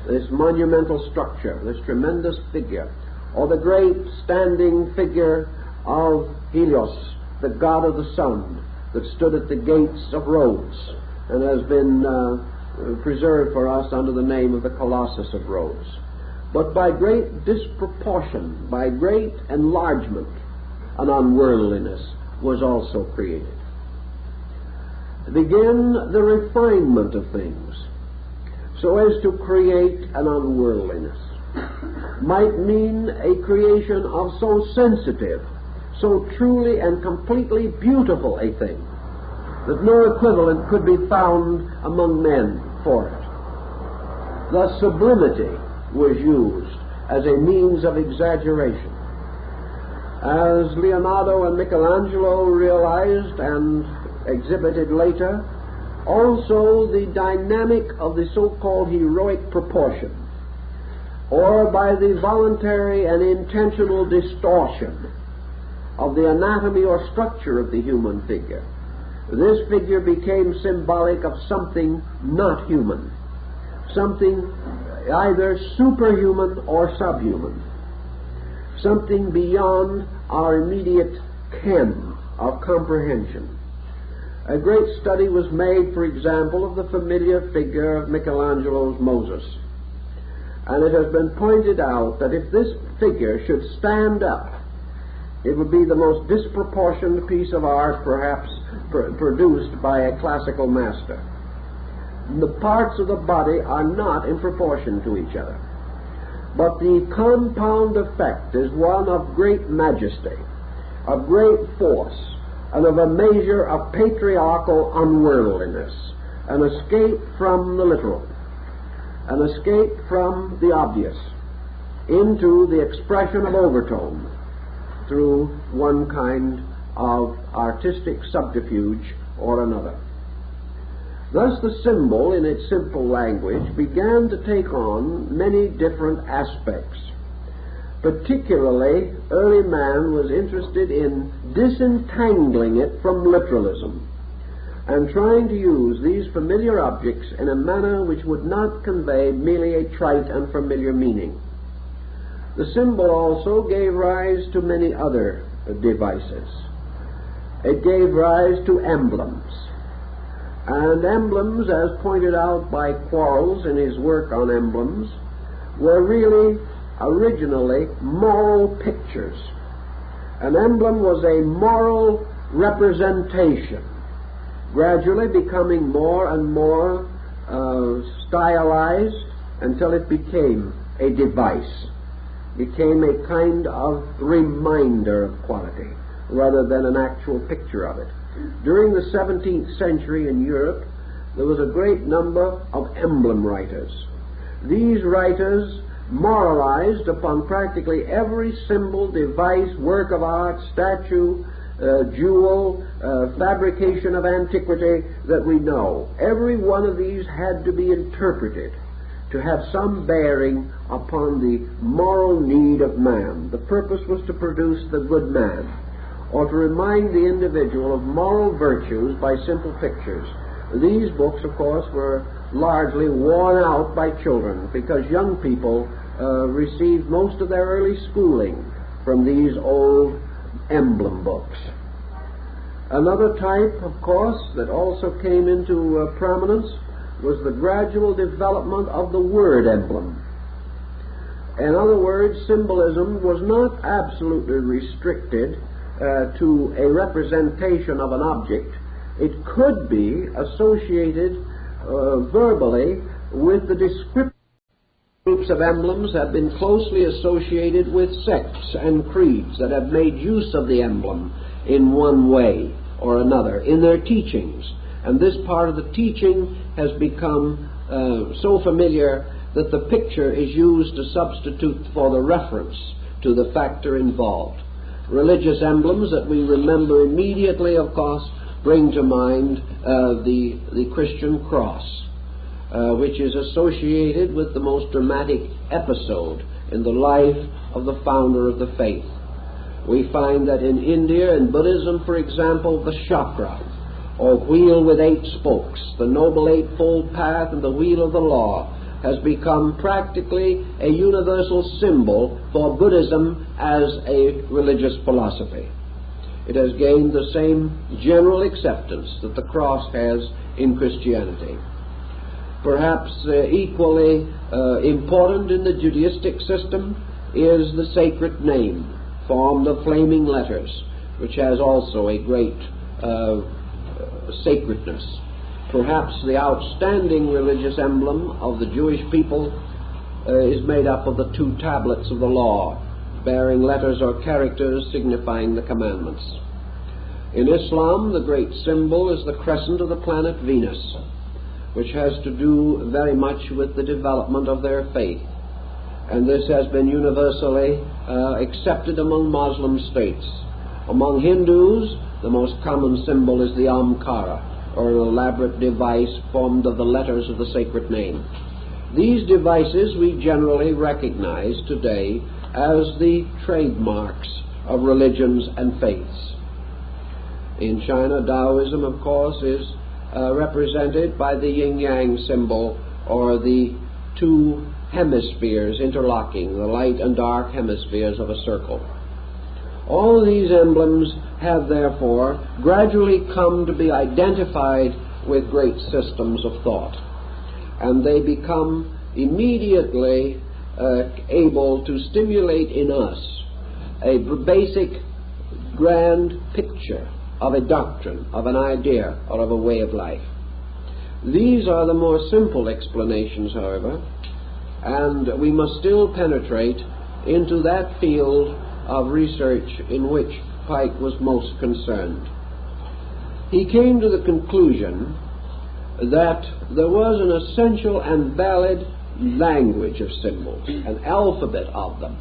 this monumental structure, this tremendous figure, or the great standing figure of Helios, the god of the sun, that stood at the gates of Rhodes and has been preserved for us under the name of the Colossus of Rhodes. But by great disproportion, by great enlargement, an unworldliness was also created. Began the refinement of things, so as to create an unworldliness. Might mean a creation of so sensitive, so truly and completely beautiful a thing, that no equivalent could be found among men for it. Thus sublimity was used as a means of exaggeration. As Leonardo and Michelangelo realized and exhibited later, also the dynamic of the so-called heroic proportion, or by the voluntary and intentional distortion of the anatomy or structure of the human figure, this figure became symbolic of something not human, something either superhuman or subhuman, something beyond our immediate ken of comprehension. A great study was made, for example, of the familiar figure of Michelangelo's Moses. And it has been pointed out that if this figure should stand up, it would be the most disproportioned piece of art perhaps produced by a classical master. The parts of the body are not in proportion to each other, but the compound effect is one of great majesty, of great force, and of a measure of patriarchal unworldliness, an escape from the literal, an escape from the obvious, into the expression of overtone through one kind of artistic subterfuge or another. Thus the symbol, in its simple language, began to take on many different aspects. Particularly, early man was interested in disentangling it from literalism and trying to use these familiar objects in a manner which would not convey merely a trite and familiar meaning. The symbol also gave rise to many other devices. It gave rise to emblems. And emblems, as pointed out by Quarles in his work on emblems, were really originally moral pictures. An emblem was a moral representation, gradually becoming more and more stylized until it became a device, became a kind of reminder of quality rather than an actual picture of it. During the 17th century in Europe, there was a great number of emblem writers. These writers moralized upon practically every symbol, device, work of art, statue, jewel, fabrication of antiquity that we know. Every one of these had to be interpreted to have some bearing upon the moral need of man. The purpose was to produce the good man, or to remind the individual of moral virtues by simple pictures. These books, of course, were largely worn out by children, because young people received most of their early schooling from these old emblem books. Another type, of course, that also came into prominence was the gradual development of the word emblem. In other words, symbolism was not absolutely restricted to a representation of an object. It could be associated verbally with the description. Groups of emblems have been closely associated with sects and creeds that have made use of the emblem in one way or another in their teachings. And this part of the teaching has become so familiar that the picture is used to substitute for the reference to the factor involved. Religious emblems that we remember immediately, of course, bring to mind the Christian cross, which is associated with the most dramatic episode in the life of the founder of the faith. We find that in India, in Buddhism, for example, the chakra, or wheel with 8 spokes, the Noble Eightfold Path and the wheel of the law, has become practically a universal symbol for Buddhism as a religious philosophy. It has gained the same general acceptance that the cross has in Christianity. Perhaps equally important in the Judaistic system is the sacred name, formed of flaming letters, which has also a great sacredness. Perhaps the outstanding religious emblem of the Jewish people is made up of the 2 tablets of the law, bearing letters or characters signifying the commandments. In Islam, the great symbol is the crescent of the planet Venus, which has to do very much with the development of their faith. And this has been universally accepted among Muslim states. Among Hindus, the most common symbol is the Omkara, or an elaborate device formed of the letters of the sacred name. These devices we generally recognize today as the trademarks of religions and faiths. In China, Taoism, of course, is represented by the yin-yang symbol, or the two hemispheres interlocking, the light and dark hemispheres of a circle. All of these emblems have therefore gradually come to be identified with great systems of thought, and they become immediately able to stimulate in us a basic grand picture of a doctrine, of an idea, or of a way of life. These are the more simple explanations, however, and we must still penetrate into that field of research in which Pike was most concerned. He came to the conclusion that there was an essential and valid language of symbols, an alphabet of them,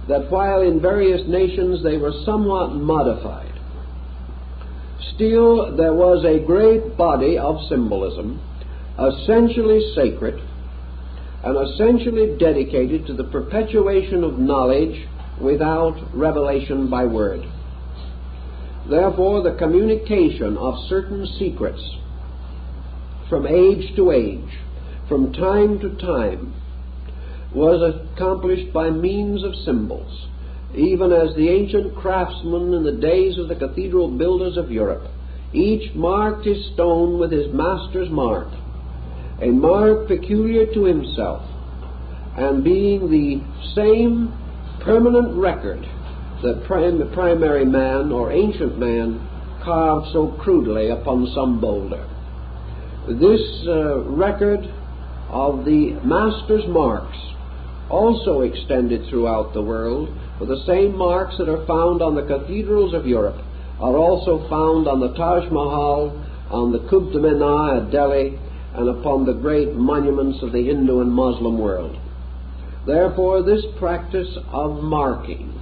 that while in various nations they were somewhat modified, still there was a great body of symbolism, essentially sacred and essentially dedicated to the perpetuation of knowledge without revelation by word. Therefore, the communication of certain secrets from age to age, from time to time, was accomplished by means of symbols, even as the ancient craftsmen in the days of the cathedral builders of Europe each marked his stone with his master's mark, a mark peculiar to himself, and being the same permanent record that the primary man or ancient man carved so crudely upon some boulder. This record of the master's marks also extended throughout the world, for the same marks that are found on the cathedrals of Europe are also found on the Taj Mahal, on the Qutb Minar at Delhi, and upon the great monuments of the Hindu and Muslim world. Therefore, this practice of marking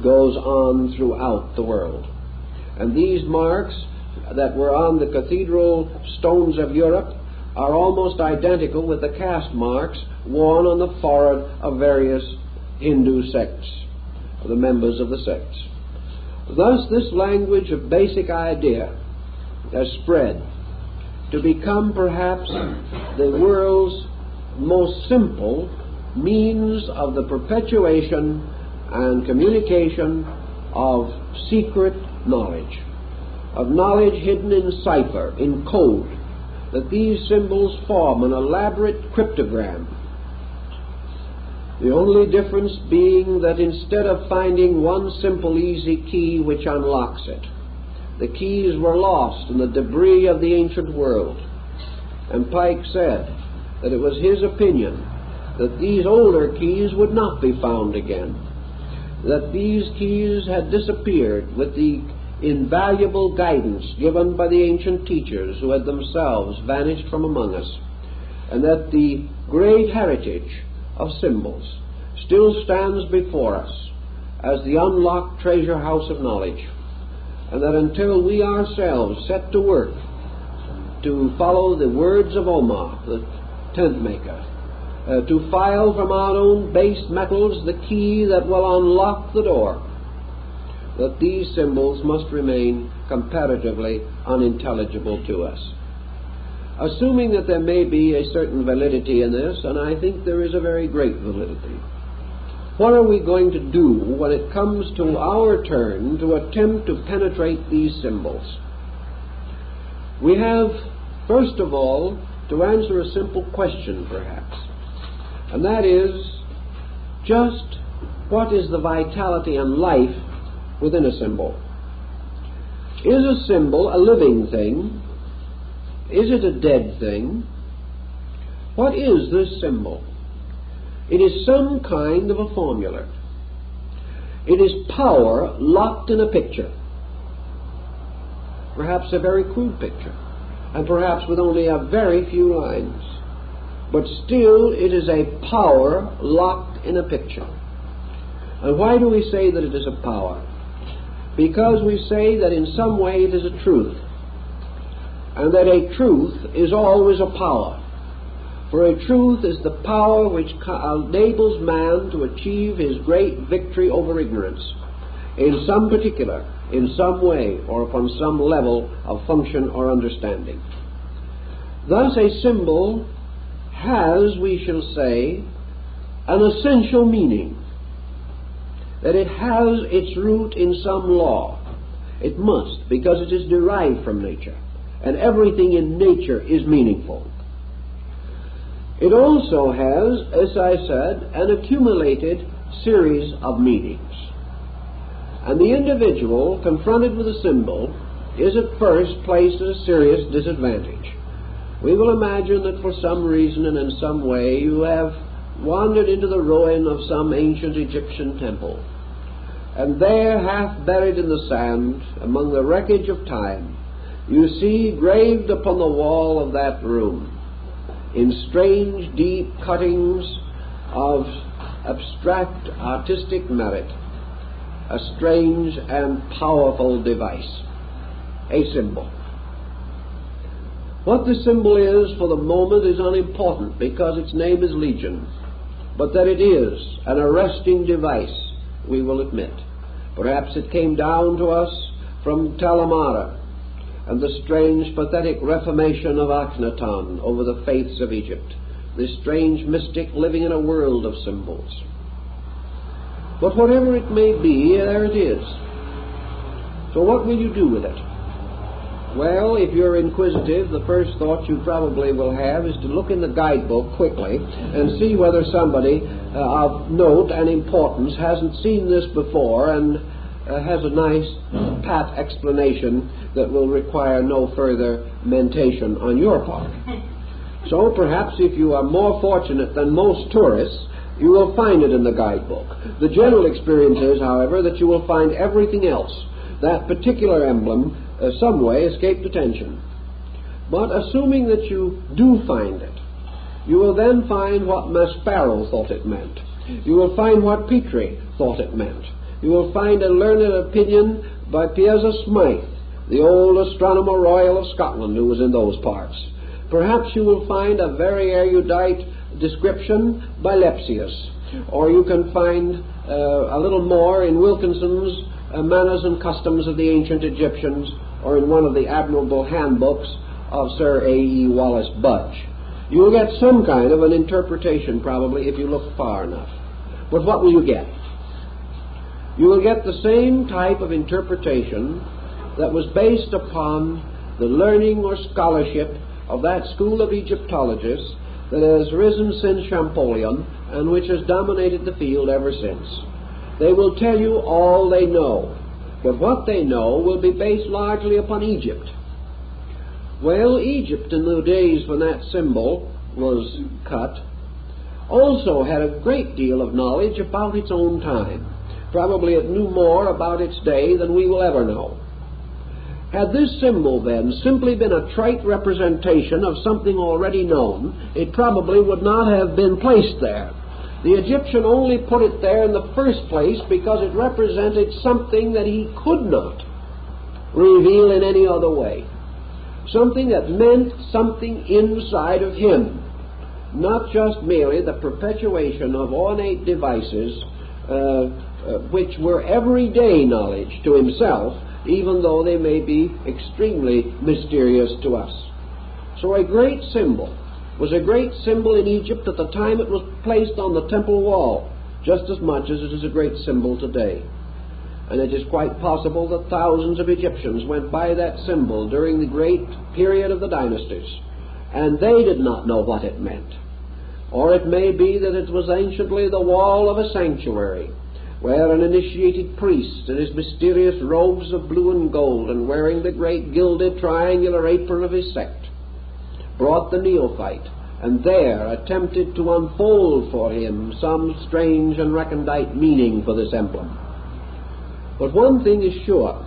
goes on throughout the world. And these marks that were on the cathedral stones of Europe are almost identical with the caste marks worn on the forehead of various Hindu sects, the members of the sects. Thus, this language of basic idea has spread to become perhaps the world's most simple means of the perpetuation and communication of secret knowledge, of knowledge hidden in cipher, in code, that these symbols form an elaborate cryptogram. The only difference being that instead of finding one simple easy key which unlocks it, the keys were lost in the debris of the ancient world. And Pike said that it was his opinion that these older keys would not be found again, that these keys had disappeared with the invaluable guidance given by the ancient teachers who had themselves vanished from among us, and that the great heritage of symbols still stands before us as the unlocked treasure house of knowledge, and that until we ourselves set to work to follow the words of Omar, the tent maker, to file from our own base metals the key that will unlock the door, that these symbols must remain comparatively unintelligible to us. Assuming that there may be a certain validity in this, and I think there is a very great validity, what are we going to do when it comes to our turn to attempt to penetrate these symbols? We have, first of all, to answer a simple question, perhaps, and that is, just what is the vitality and life within a symbol? Is a symbol a living thing? Is it a dead thing? What is this symbol? It is some kind of a formula. It is power locked in a picture. perhaps a very crude picture, and perhaps with only a very few lines. But still it is a power locked in a picture. And why do we say that it is a power? Because we say that in some way it is a truth, and that a truth is always a power. For a truth is the power which enables man to achieve his great victory over ignorance in some particular, in some way, or upon some level of function or understanding. Thus a symbol has, we shall say, an essential meaning, that it has its root in some law. It must, because it is derived from nature, and everything in nature is meaningful. It also has, as I said, an accumulated series of meanings. And the individual confronted with a symbol is at first placed at a serious disadvantage. We will imagine that for some reason and in some way you have wandered into the ruin of some ancient Egyptian temple, and there, half buried in the sand, among the wreckage of time, you see graved upon the wall of that room, in strange, deep cuttings of abstract artistic merit, a strange and powerful device, a symbol. What the symbol is for the moment is unimportant, because its name is Legion, but that it is an arresting device, we will admit. Perhaps it came down to us from Talamara and the strange, pathetic reformation of Akhenaton over the faiths of Egypt, this strange mystic living in a world of symbols. But whatever it may be, there it is. So what will you do with it? Well, if you're inquisitive, the first thought you probably will have is to look in the guidebook quickly and see whether somebody of note and importance hasn't seen this before and has a nice pat explanation that will require no further mentation on your part. So perhaps if you are more fortunate than most tourists, you will find it in the guidebook. The general experience is, however, that you will find everything else. That particular emblem some way escaped attention. But assuming that you do find it, you will then find what Maspero thought it meant. You will find what Petrie thought it meant. You will find a learned opinion by Piazza Smythe, the old Astronomer Royal of Scotland, who was in those parts. Perhaps you will find a very erudite description by Lepsius, or you can find a little more in Wilkinson's Manners and Customs of the Ancient Egyptians, or in one of the admirable handbooks of Sir A.E. Wallace Budge. You will get some kind of an interpretation, probably, if you look far enough. But what will you get? You will get the same type of interpretation that was based upon the learning or scholarship of that school of Egyptologists that has risen since Champollion and which has dominated the field ever since. They will tell you all they know, but what they know will be based largely upon Egypt. Well, Egypt in the days when that symbol was cut also had a great deal of knowledge about its own time. Probably it knew more about its day than we will ever know. Had this symbol then simply been a trite representation of something already known, it probably would not have been placed there. The Egyptian only put it there in the first place because it represented something that he could not reveal in any other way. Something that meant something inside of him, not just merely the perpetuation of ornate devices which were everyday knowledge to himself, even though they may be extremely mysterious to us. So a great symbol was a great symbol in Egypt at the time it was placed on the temple wall, just as much as it is a great symbol today. And it is quite possible that thousands of Egyptians went by that symbol during the great period of the dynasties, and they did not know what it meant. Or it may be that it was anciently the wall of a sanctuary, where an initiated priest in his mysterious robes of blue and gold and wearing the great gilded triangular apron of his sect brought the neophyte and there attempted to unfold for him some strange and recondite meaning for this emblem. But one thing is sure,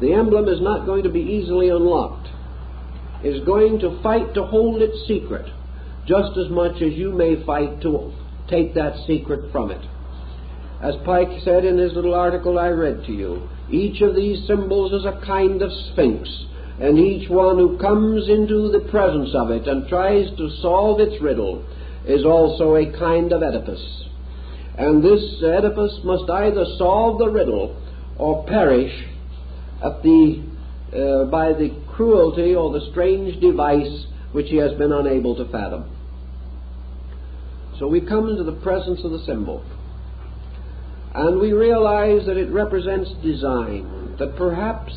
The emblem is not going to be easily unlocked. It's going to fight to hold its secret, just as much as you may fight to take that secret from it. As Pike said in his little article I read to you, each of these symbols is a kind of sphinx, and each one who comes into the presence of it and tries to solve its riddle is also a kind of Oedipus. And this Oedipus must either solve the riddle or perish by the cruelty or the strange device which he has been unable to fathom. So we come into the presence of the symbol, and we realize that it represents design, that perhaps,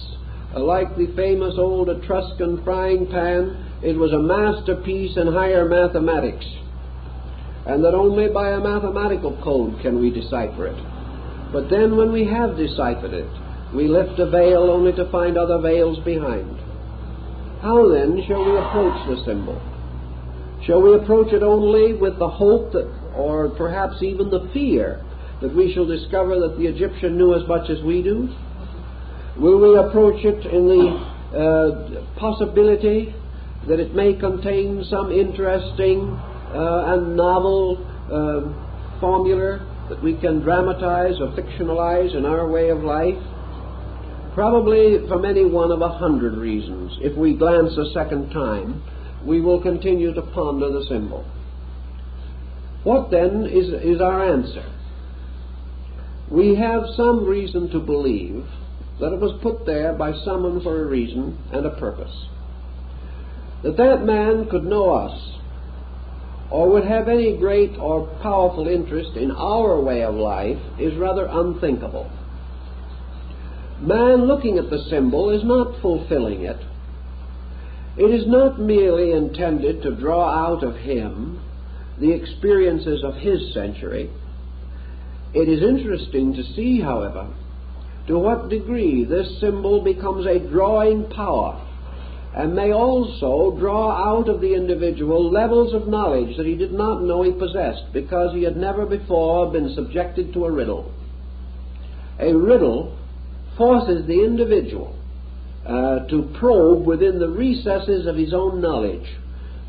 like the famous old Etruscan frying pan, it was a masterpiece in higher mathematics, and that only by a mathematical code can we decipher it. But then when we have deciphered it, we lift a veil only to find other veils behind. How then shall we approach the symbol? Shall we approach it only with the hope that, or perhaps even the fear, that we shall discover that the Egyptian knew as much as we do? Will we approach it in the possibility that it may contain some interesting and novel formula that we can dramatize or fictionalize in our way of life? Probably from any one of 100 reasons. If we glance a second time, we will continue to ponder the symbol. What then is our answer? We have some reason to believe that it was put there by someone for a reason and a purpose. That man could know us, or would have any great or powerful interest in our way of life, is rather unthinkable. Man looking at the symbol is not fulfilling it. It is not merely intended to draw out of him the experiences of his century. It is interesting to see, however, to what degree this symbol becomes a drawing power, and may also draw out of the individual levels of knowledge that he did not know he possessed, because he had never before been subjected to a riddle. A riddle forces the individual to probe within the recesses of his own knowledge,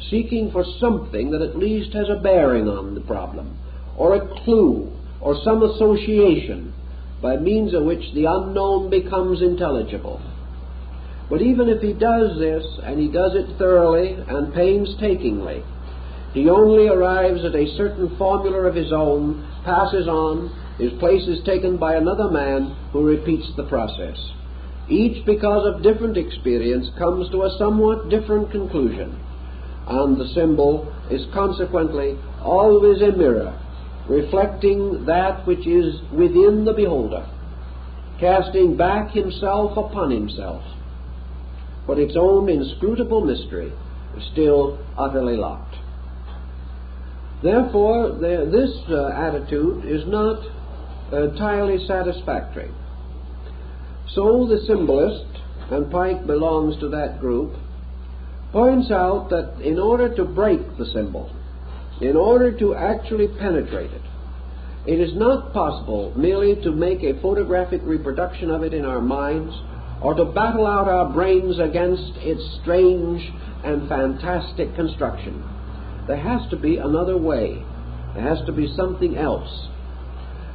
seeking for something that at least has a bearing on the problem, or a clue, or some association by means of which the unknown becomes intelligible. But even if he does this, and he does it thoroughly and painstakingly, he only arrives at a certain formula of his own, passes on, his place is taken by another man who repeats the process. Each, because of different experience, comes to a somewhat different conclusion, and the symbol is consequently always a mirror, reflecting that which is within the beholder, casting back himself upon himself. But its own inscrutable mystery is still utterly locked. Therefore, this attitude is not entirely satisfactory. So the symbolist, and Pike belongs to that group, points out that in order to break the symbol, in order to actually penetrate it, it is not possible merely to make a photographic reproduction of it in our minds, or to battle out our brains against its strange and fantastic construction. There has to be another way. There has to be something else.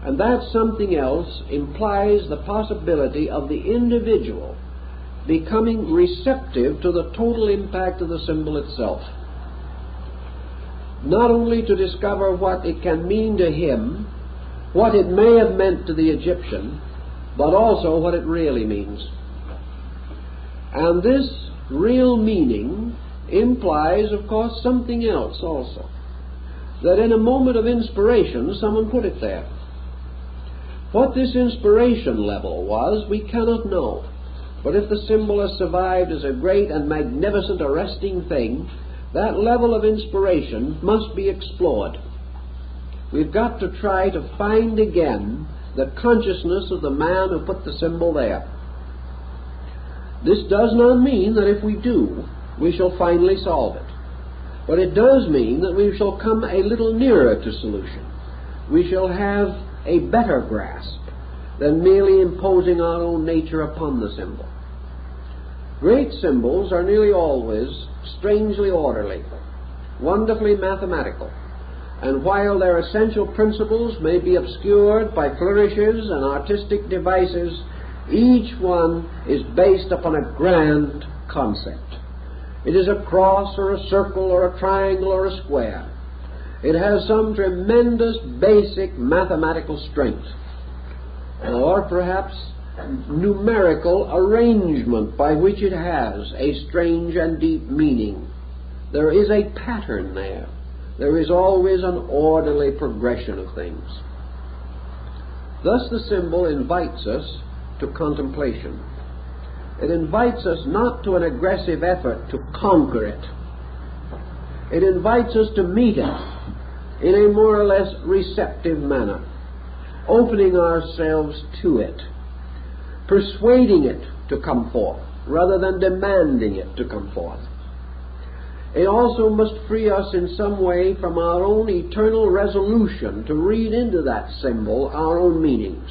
And that something else implies the possibility of the individual becoming receptive to the total impact of the symbol itself. Not only to discover what it can mean to him, what it may have meant to the Egyptian, but also what it really means. And this real meaning implies, of course, something else also. That in a moment of inspiration, someone put it there. What this inspiration level was, we cannot know. But if the symbol has survived as a great and magnificent arresting thing, that level of inspiration must be explored. We've got to try to find again the consciousness of the man who put the symbol there. This does not mean that if we do, we shall finally solve it. But it does mean that we shall come a little nearer to solution. We shall have a better grasp than merely imposing our own nature upon the symbol. Great symbols are nearly always strangely orderly, wonderfully mathematical, and while their essential principles may be obscured by flourishes and artistic devices, each one is based upon a grand concept. It is a cross or a circle or a triangle or a square. It has some tremendous basic mathematical strength, or perhaps numerical arrangement by which it has a strange and deep meaning. There is a pattern there. There is always an orderly progression of things. Thus the symbol invites us to contemplation. It invites us not to an aggressive effort to conquer it. It invites us to meet it in a more or less receptive manner, opening ourselves to it, persuading it to come forth rather than demanding it to come forth. It also must free us in some way from our own eternal resolution to read into that symbol our own meanings,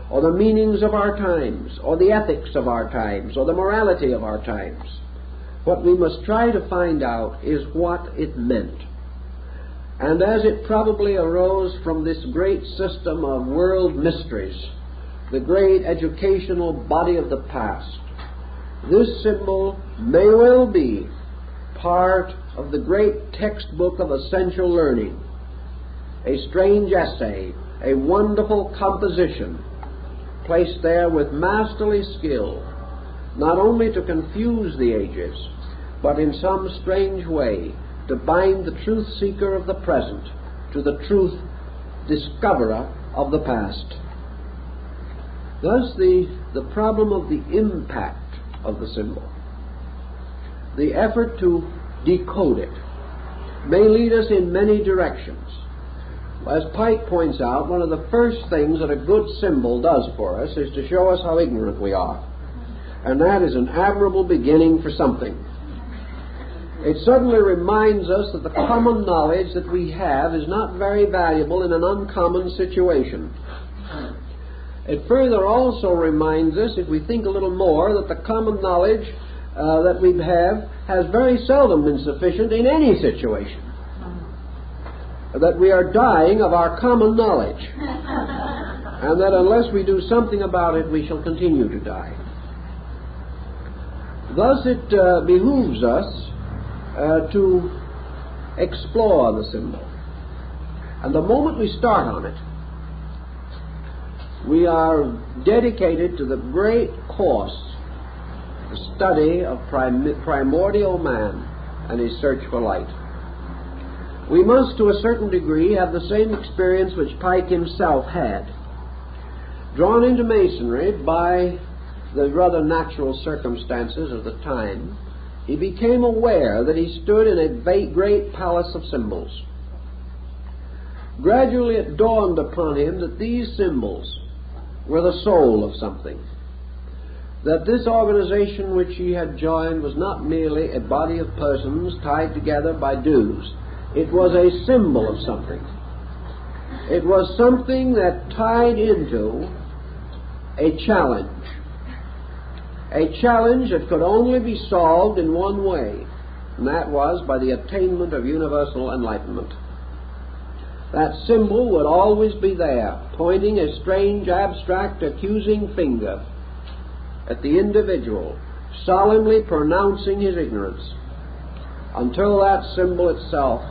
or the meanings of our times, or the ethics of our times, or the morality of our times. What we must try to find out is what it meant. And as it probably arose from this great system of world mysteries, the great educational body of the past, this symbol may well be part of the great textbook of essential learning, a strange essay, a wonderful composition, placed there with masterly skill, not only to confuse the ages, but in some strange way to bind the truth seeker of the present to the truth discoverer of the past. Thus the problem of the impact of the symbol, the effort to decode it, may lead us in many directions. As Pike points out, one of the first things that a good symbol does for us is to show us how ignorant we are. And that is an admirable beginning for something. It suddenly reminds us that the common knowledge that we have is not very valuable in an uncommon situation. It further also reminds us, if we think a little more, that the common knowledge that we have has very seldom been sufficient in any situation. That we are dying of our common knowledge, and that unless we do something about it, we shall continue to die. Thus it behooves us to explore the symbol. And the moment we start on it, we are dedicated to the great course, the study of primordial man and his search for light. We must, to a certain degree, have the same experience which Pike himself had. Drawn into Masonry by the rather natural circumstances of the time, he became aware that he stood in a great palace of symbols. Gradually it dawned upon him that these symbols were the soul of something, that this organization which he had joined was not merely a body of persons tied together by dues. It was a symbol of something. It was something that tied into a challenge that could only be solved in one way, and that was by the attainment of universal enlightenment. That symbol would always be there, pointing a strange, abstract, accusing finger at the individual, solemnly pronouncing his ignorance, until that symbol itself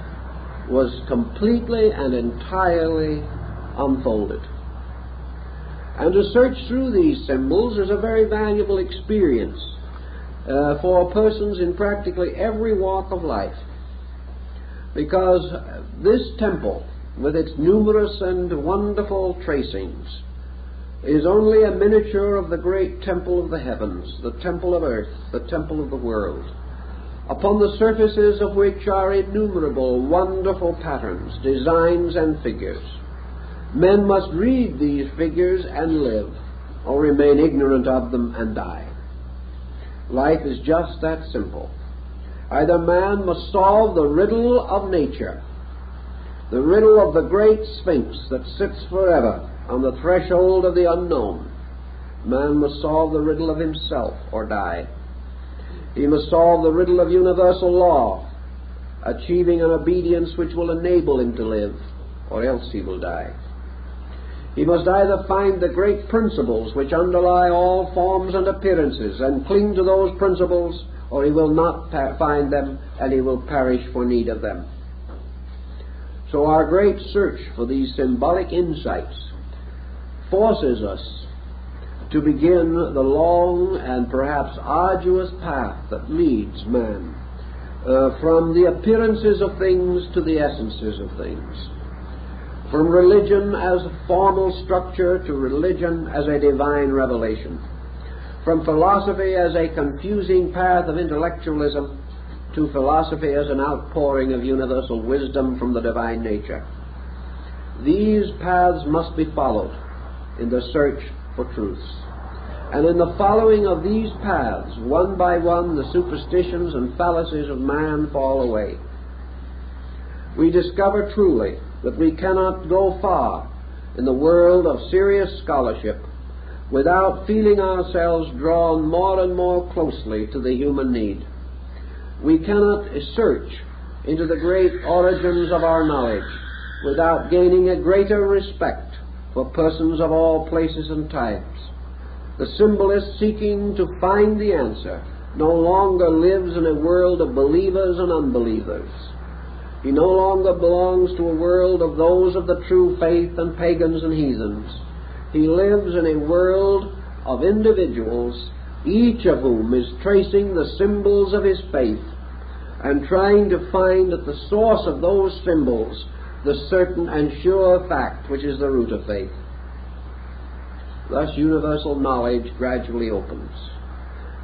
was completely and entirely unfolded. And to search through these symbols is a very valuable experience for persons in practically every walk of life, because this temple, with its numerous and wonderful tracings, is only a miniature of the great temple of the heavens, the temple of earth, the temple of the world, upon the surfaces of which are innumerable wonderful patterns, designs, and figures. Men must read these figures and live, or remain ignorant of them and die. Life is just that simple. Either man must solve the riddle of nature, the riddle of the great Sphinx that sits forever on the threshold of the unknown. Man must solve the riddle of himself or die. He must solve the riddle of universal law, achieving an obedience which will enable him to live, or else he will die. He must either find the great principles which underlie all forms and appearances and cling to those principles, or he will not find them and he will perish for need of them. So our great search for these symbolic insights forces us to begin the long and perhaps arduous path that leads man from the appearances of things to the essences of things, from religion as a formal structure to religion as a divine revelation, from philosophy as a confusing path of intellectualism to philosophy as an outpouring of universal wisdom from the divine nature. These paths must be followed in the search for truths. And in the following of these paths, one by one, the superstitions and fallacies of man fall away. We discover truly that we cannot go far in the world of serious scholarship without feeling ourselves drawn more and more closely to the human need. We cannot search into the great origins of our knowledge without gaining a greater respect for persons of all places and times. The symbolist, seeking to find the answer, no longer lives in a world of believers and unbelievers. He no longer belongs to a world of those of the true faith and pagans and heathens. He lives in a world of individuals, each of whom is tracing the symbols of his faith and trying to find at the source of those symbols the certain and sure fact which is the root of faith. Thus universal knowledge gradually opens.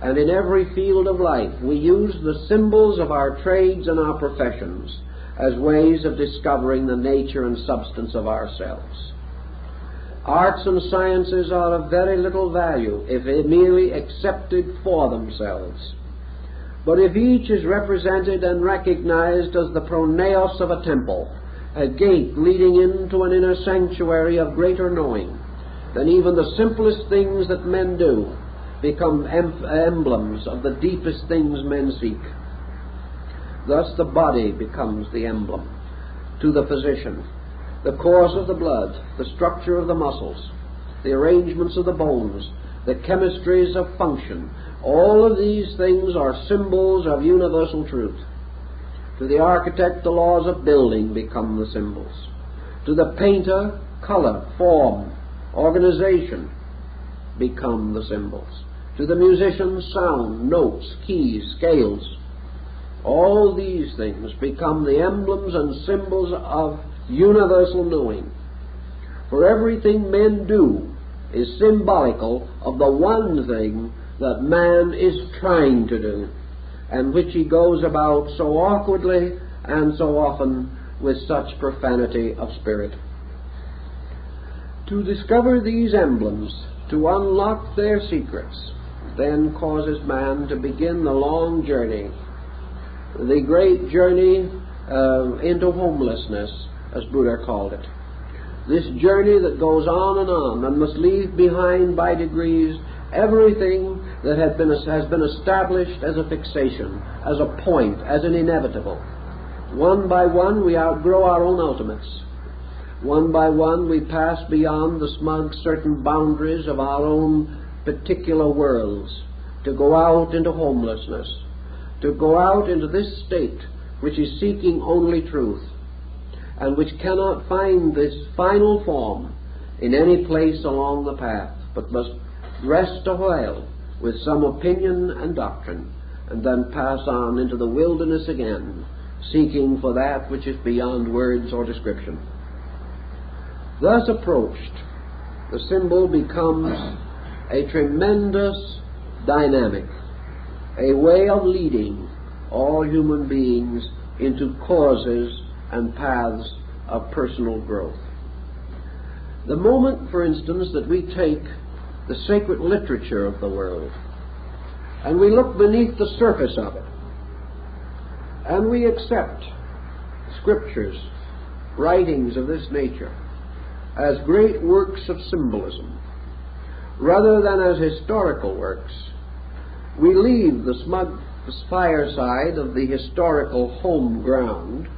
And in every field of life we use the symbols of our trades and our professions as ways of discovering the nature and substance of ourselves. Arts and sciences are of very little value if merely accepted for themselves. But if each is represented and recognized as the pronaos of a temple, a gate leading into an inner sanctuary of greater knowing, then even the simplest things that men do become emblems of the deepest things men seek. Thus the body becomes the emblem to the physician. The course of the blood, the structure of the muscles, the arrangements of the bones, the chemistries of function, all of these things are symbols of universal truth. To the architect, the laws of building become the symbols. To the painter, color, form, organization become the symbols. To the musician, sound, notes, keys, scales. All these things become the emblems and symbols of universal knowing. For everything men do is symbolical of the one thing that man is trying to do, and which he goes about so awkwardly and so often with such profanity of spirit. To discover these emblems, to unlock their secrets, then causes man to begin the long journey, the great journey into homelessness, as Buddha called it. This journey that goes on and must leave behind by degrees everything that has been established as a fixation, as a point, as an inevitable. One by one we outgrow our own ultimates. One by one we pass beyond the smug certain boundaries of our own particular worlds, to go out into homelessness, to go out into this state which is seeking only truth, and which cannot find this final form in any place along the path, but must rest a while with some opinion and doctrine, and then pass on into the wilderness again, seeking for that which is beyond words or description. Thus approached, the symbol becomes a tremendous dynamic, a way of leading all human beings into causes and paths of personal growth. The moment, for instance, that we take the sacred literature of the world and we look beneath the surface of it and we accept scriptures, writings of this nature, as great works of symbolism rather than as historical works, we leave the smug fireside of the historical home ground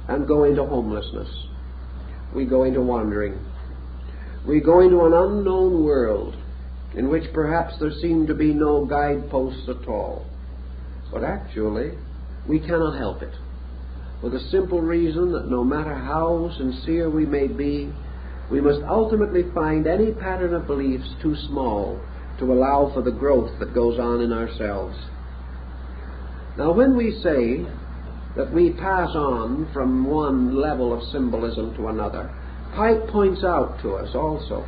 and go into homelessness. We go into wandering. We go into an unknown world in which perhaps there seem to be no guideposts at all. But actually, we cannot help it, for the simple reason that no matter how sincere we may be, we must ultimately find any pattern of beliefs too small to allow for the growth that goes on in ourselves. Now, when we say that we pass on from one level of symbolism to another, Pike points out to us also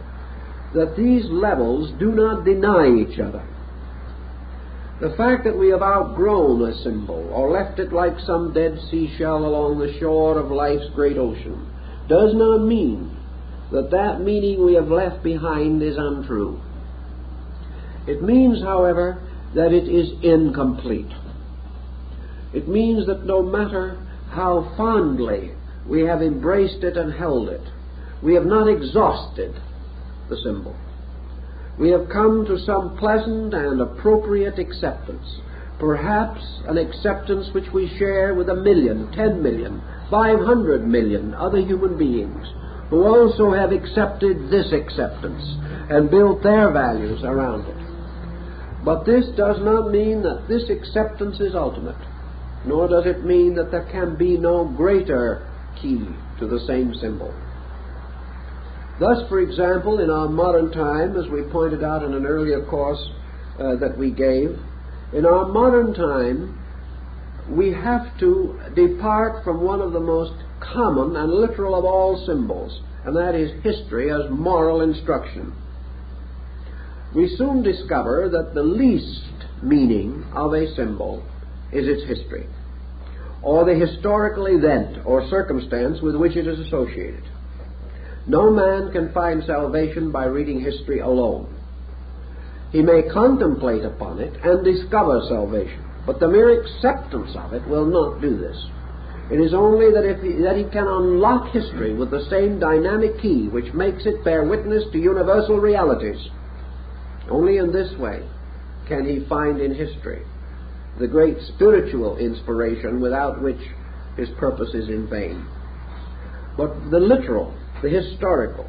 that these levels do not deny each other. The fact that we have outgrown a symbol or left it like some dead seashell along the shore of life's great ocean does not mean that that meaning we have left behind is untrue. It means, however, that it is incomplete. It means that no matter how fondly we have embraced it and held it, we have not exhausted the symbol. We have come to some pleasant and appropriate acceptance, perhaps an acceptance which we share with 1 million, 10 million, 500 million other human beings who also have accepted this acceptance and built their values around it. But this does not mean that this acceptance is ultimate, nor does it mean that there can be no greater key to the same symbol. Thus, for example, in our modern time, as we pointed out in an earlier course that we gave, in our modern time, we have to depart from one of the most common and literal of all symbols, and that is history as moral instruction. We soon discover that the least meaning of a symbol is its history, or the historical event or circumstance with which it is associated. No man can find salvation by reading history alone. He may contemplate upon it and discover salvation, but the mere acceptance of it will not do this. It is only that he can unlock history with the same dynamic key which makes it bear witness to universal realities. Only in this way can he find in history the great spiritual inspiration without which his purpose is in vain. But the literal, the historical,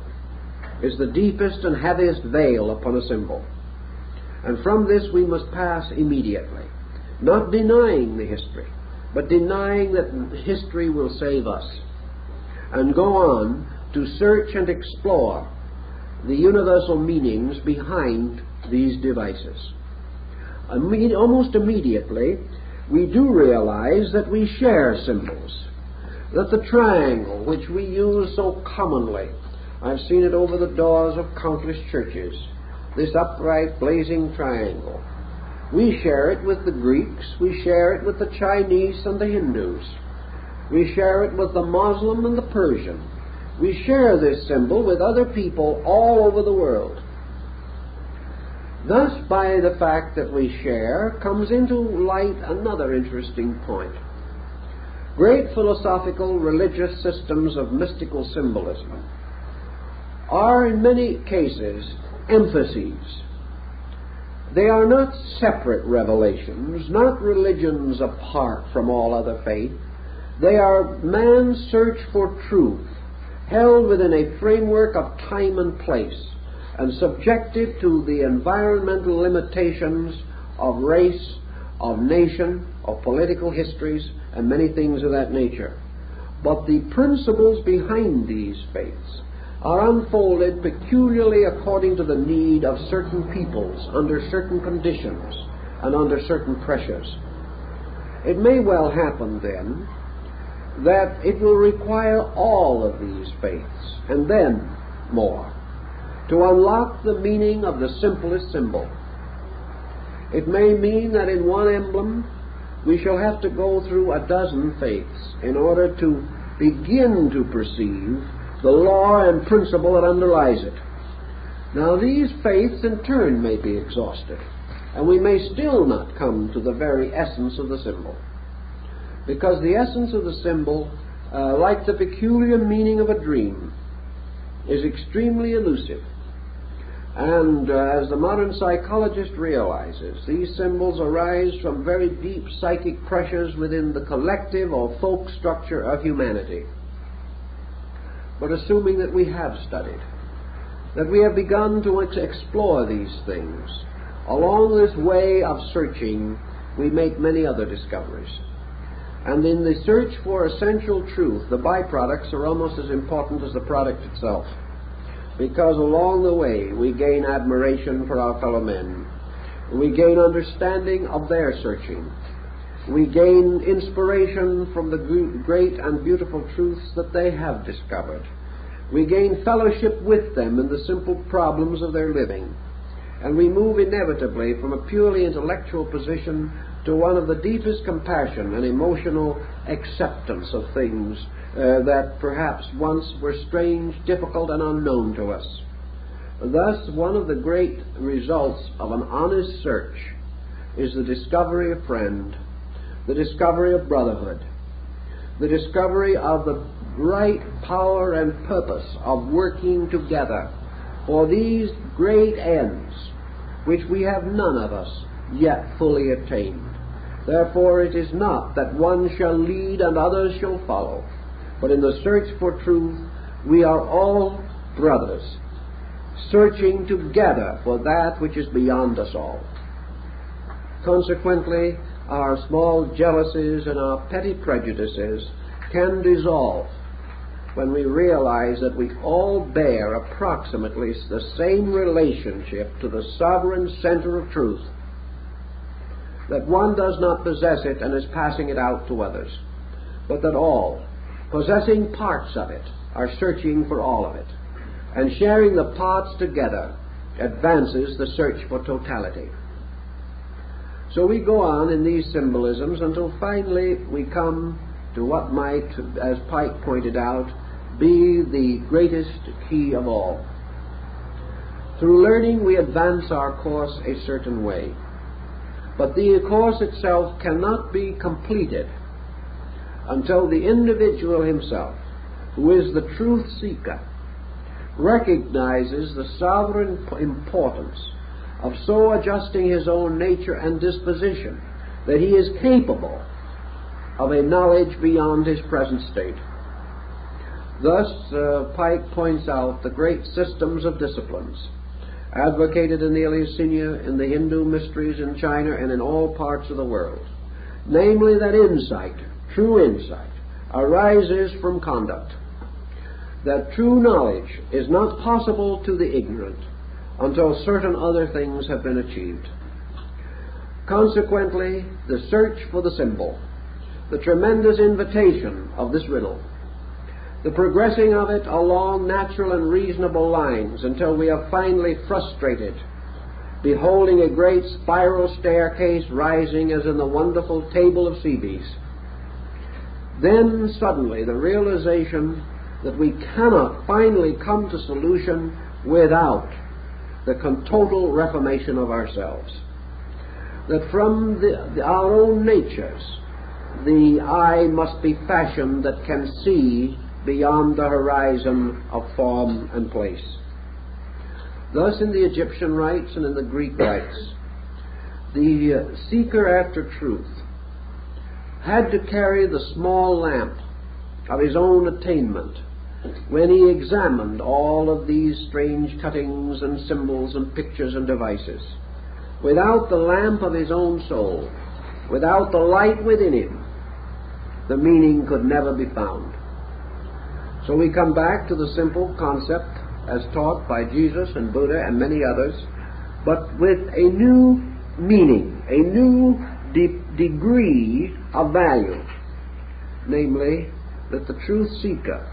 is the deepest and heaviest veil upon a symbol. And from this we must pass immediately, not denying the history, but denying that history will save us, and go on to search and explore the universal meanings behind these devices. Almost immediately, we do realize that we share symbols, that the triangle, which we use so commonly, I've seen it over the doors of countless churches, this upright, blazing triangle. We share it with the Greeks, we share it with the Chinese and the Hindus, we share it with the Muslim and the Persian. We share this symbol with other people all over the world. Thus, by the fact that we share, comes into light another interesting point. Great philosophical, religious systems of mystical symbolism are in many cases emphases. They are not separate revelations, not religions apart from all other faith. They are man's search for truth, held within a framework of time and place, and subjected to the environmental limitations of race, of nation, of political histories, and many things of that nature. But the principles behind these faiths are unfolded peculiarly according to the need of certain peoples, under certain conditions, and under certain pressures. It may well happen, then, that it will require all of these faiths, and then more, to unlock the meaning of the simplest symbol. It may mean that in one emblem we shall have to go through a dozen faiths in order to begin to perceive the law and principle that underlies it. Now, these faiths in turn may be exhausted, and we may still not come to the very essence of the symbol, because the essence of the symbol, like the peculiar meaning of a dream, is extremely elusive. And as the modern psychologist realizes, these symbols arise from very deep psychic pressures within the collective or folk structure of humanity. But assuming that we have studied, that we have begun to explore these things, along this way of searching, we make many other discoveries. And in the search for essential truth, the byproducts are almost as important as the product itself, because along the way we gain admiration for our fellow men. We gain understanding of their searching. We gain inspiration from the great and beautiful truths that they have discovered. We gain fellowship with them in the simple problems of their living. And we move inevitably from a purely intellectual position to one of the deepest compassion and emotional acceptance of things that perhaps once were strange, difficult, and unknown to us. Thus, one of the great results of an honest search is the discovery of friend, the discovery of brotherhood, the discovery of the right power and purpose of working together for these great ends, which we have none of us yet fully attained. Therefore it is not that one shall lead and others shall follow, but in the search for truth we are all brothers, searching together for that which is beyond us all. Consequently, our small jealousies and our petty prejudices can dissolve when we realize that we all bear approximately the same relationship to the sovereign center of truth, that one does not possess it and is passing it out to others, but that all, possessing parts of it, are searching for all of it, and sharing the parts together advances the search for totality. So we go on in these symbolisms until finally we come to what might, as Pike pointed out, be the greatest key of all. Through learning we advance our course a certain way, but the course itself cannot be completed until the individual himself, who is the truth seeker, recognizes the sovereign importance of so adjusting his own nature and disposition that he is capable of a knowledge beyond his present state. Thus, Pike points out the great systems of disciplines advocated in the Eleusinian, in the Hindu mysteries in China, and in all parts of the world. Namely, that insight, true insight, arises from conduct. That true knowledge is not possible to the ignorant until certain other things have been achieved. Consequently, the search for the symbol, the tremendous invitation of this riddle, the progressing of it along natural and reasonable lines until we are finally frustrated, beholding a great spiral staircase rising as in the wonderful table of Cebes. Then suddenly the realization that we cannot finally come to solution without the total reformation of ourselves. That from our own natures, the eye must be fashioned that can see beyond the horizon of form and place. Thus in the Egyptian rites and in the Greek rites, the seeker after truth had to carry the small lamp of his own attainment when he examined all of these strange cuttings and symbols and pictures and devices. Without the lamp of his own soul, without the light within him, the meaning could never be found. So we come back to the simple concept as taught by Jesus and Buddha and many others, but with a new meaning, a new degree of value, namely that the truth seeker,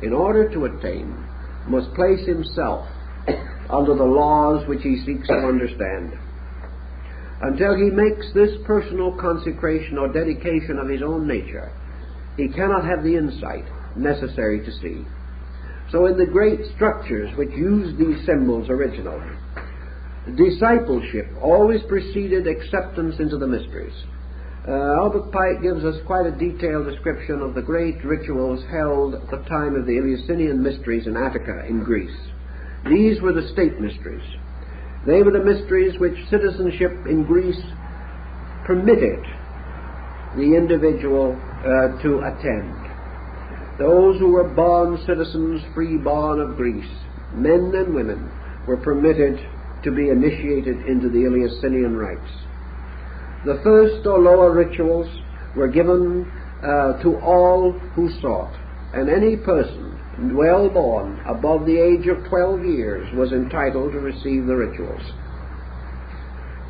in order to attain, must place himself under the laws which he seeks to understand. Until he makes this personal consecration or dedication of his own nature, he cannot have the insight necessary to see. So in the great structures which use these symbols originally, discipleship always preceded acceptance into the mysteries. Albert Pike gives us quite a detailed description of the great rituals held at the time of the Eleusinian mysteries in Attica in Greece. These were the state mysteries. They were the mysteries which citizenship in Greece permitted the individual to attend. Those who were born citizens, free-born of Greece, men and women, were permitted to be initiated into the Eleusinian rites. The first or lower rituals were given to all who sought, and any person well born above the age of 12 years was entitled to receive the rituals.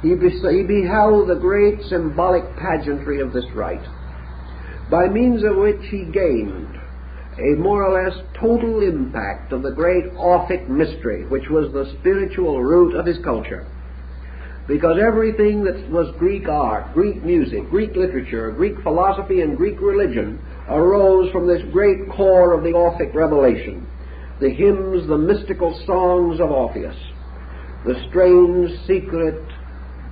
He beheld the great symbolic pageantry of this rite, by means of which he gained a more or less total impact of the great Orphic mystery, which was the spiritual root of his culture. Because everything that was Greek art, Greek music, Greek literature, Greek philosophy, and Greek religion arose from this great core of the Orphic revelation. The hymns, the mystical songs of Orpheus, the strange, secret,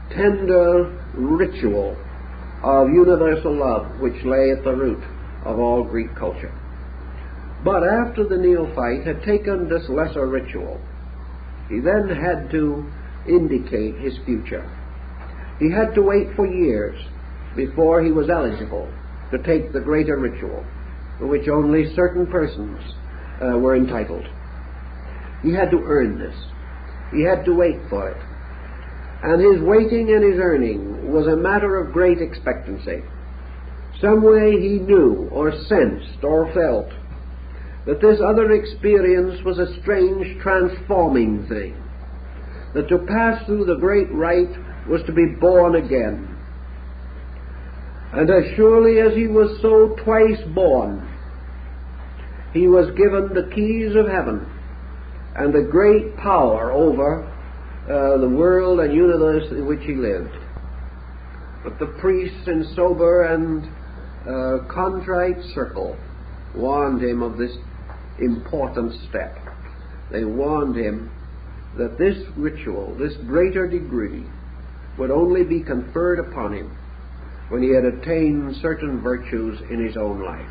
tender ritual of universal love which lay at the root of all Greek culture. But after the neophyte had taken this lesser ritual, he then had to indicate his future. He had to wait for years before he was eligible to take the greater ritual, for which only certain persons were entitled. He had to earn this. He had to wait for it. And his waiting and his earning was a matter of great expectancy. Some way he knew or sensed or felt that this other experience was a strange, transforming thing, that to pass through the great rite was to be born again. And as surely as he was so twice born, he was given the keys of heaven and the great power over the world and universe in which he lived. But the priests in sober and contrite circle warned him of this important step. They warned him that this ritual, this greater degree, would only be conferred upon him when he had attained certain virtues in his own life.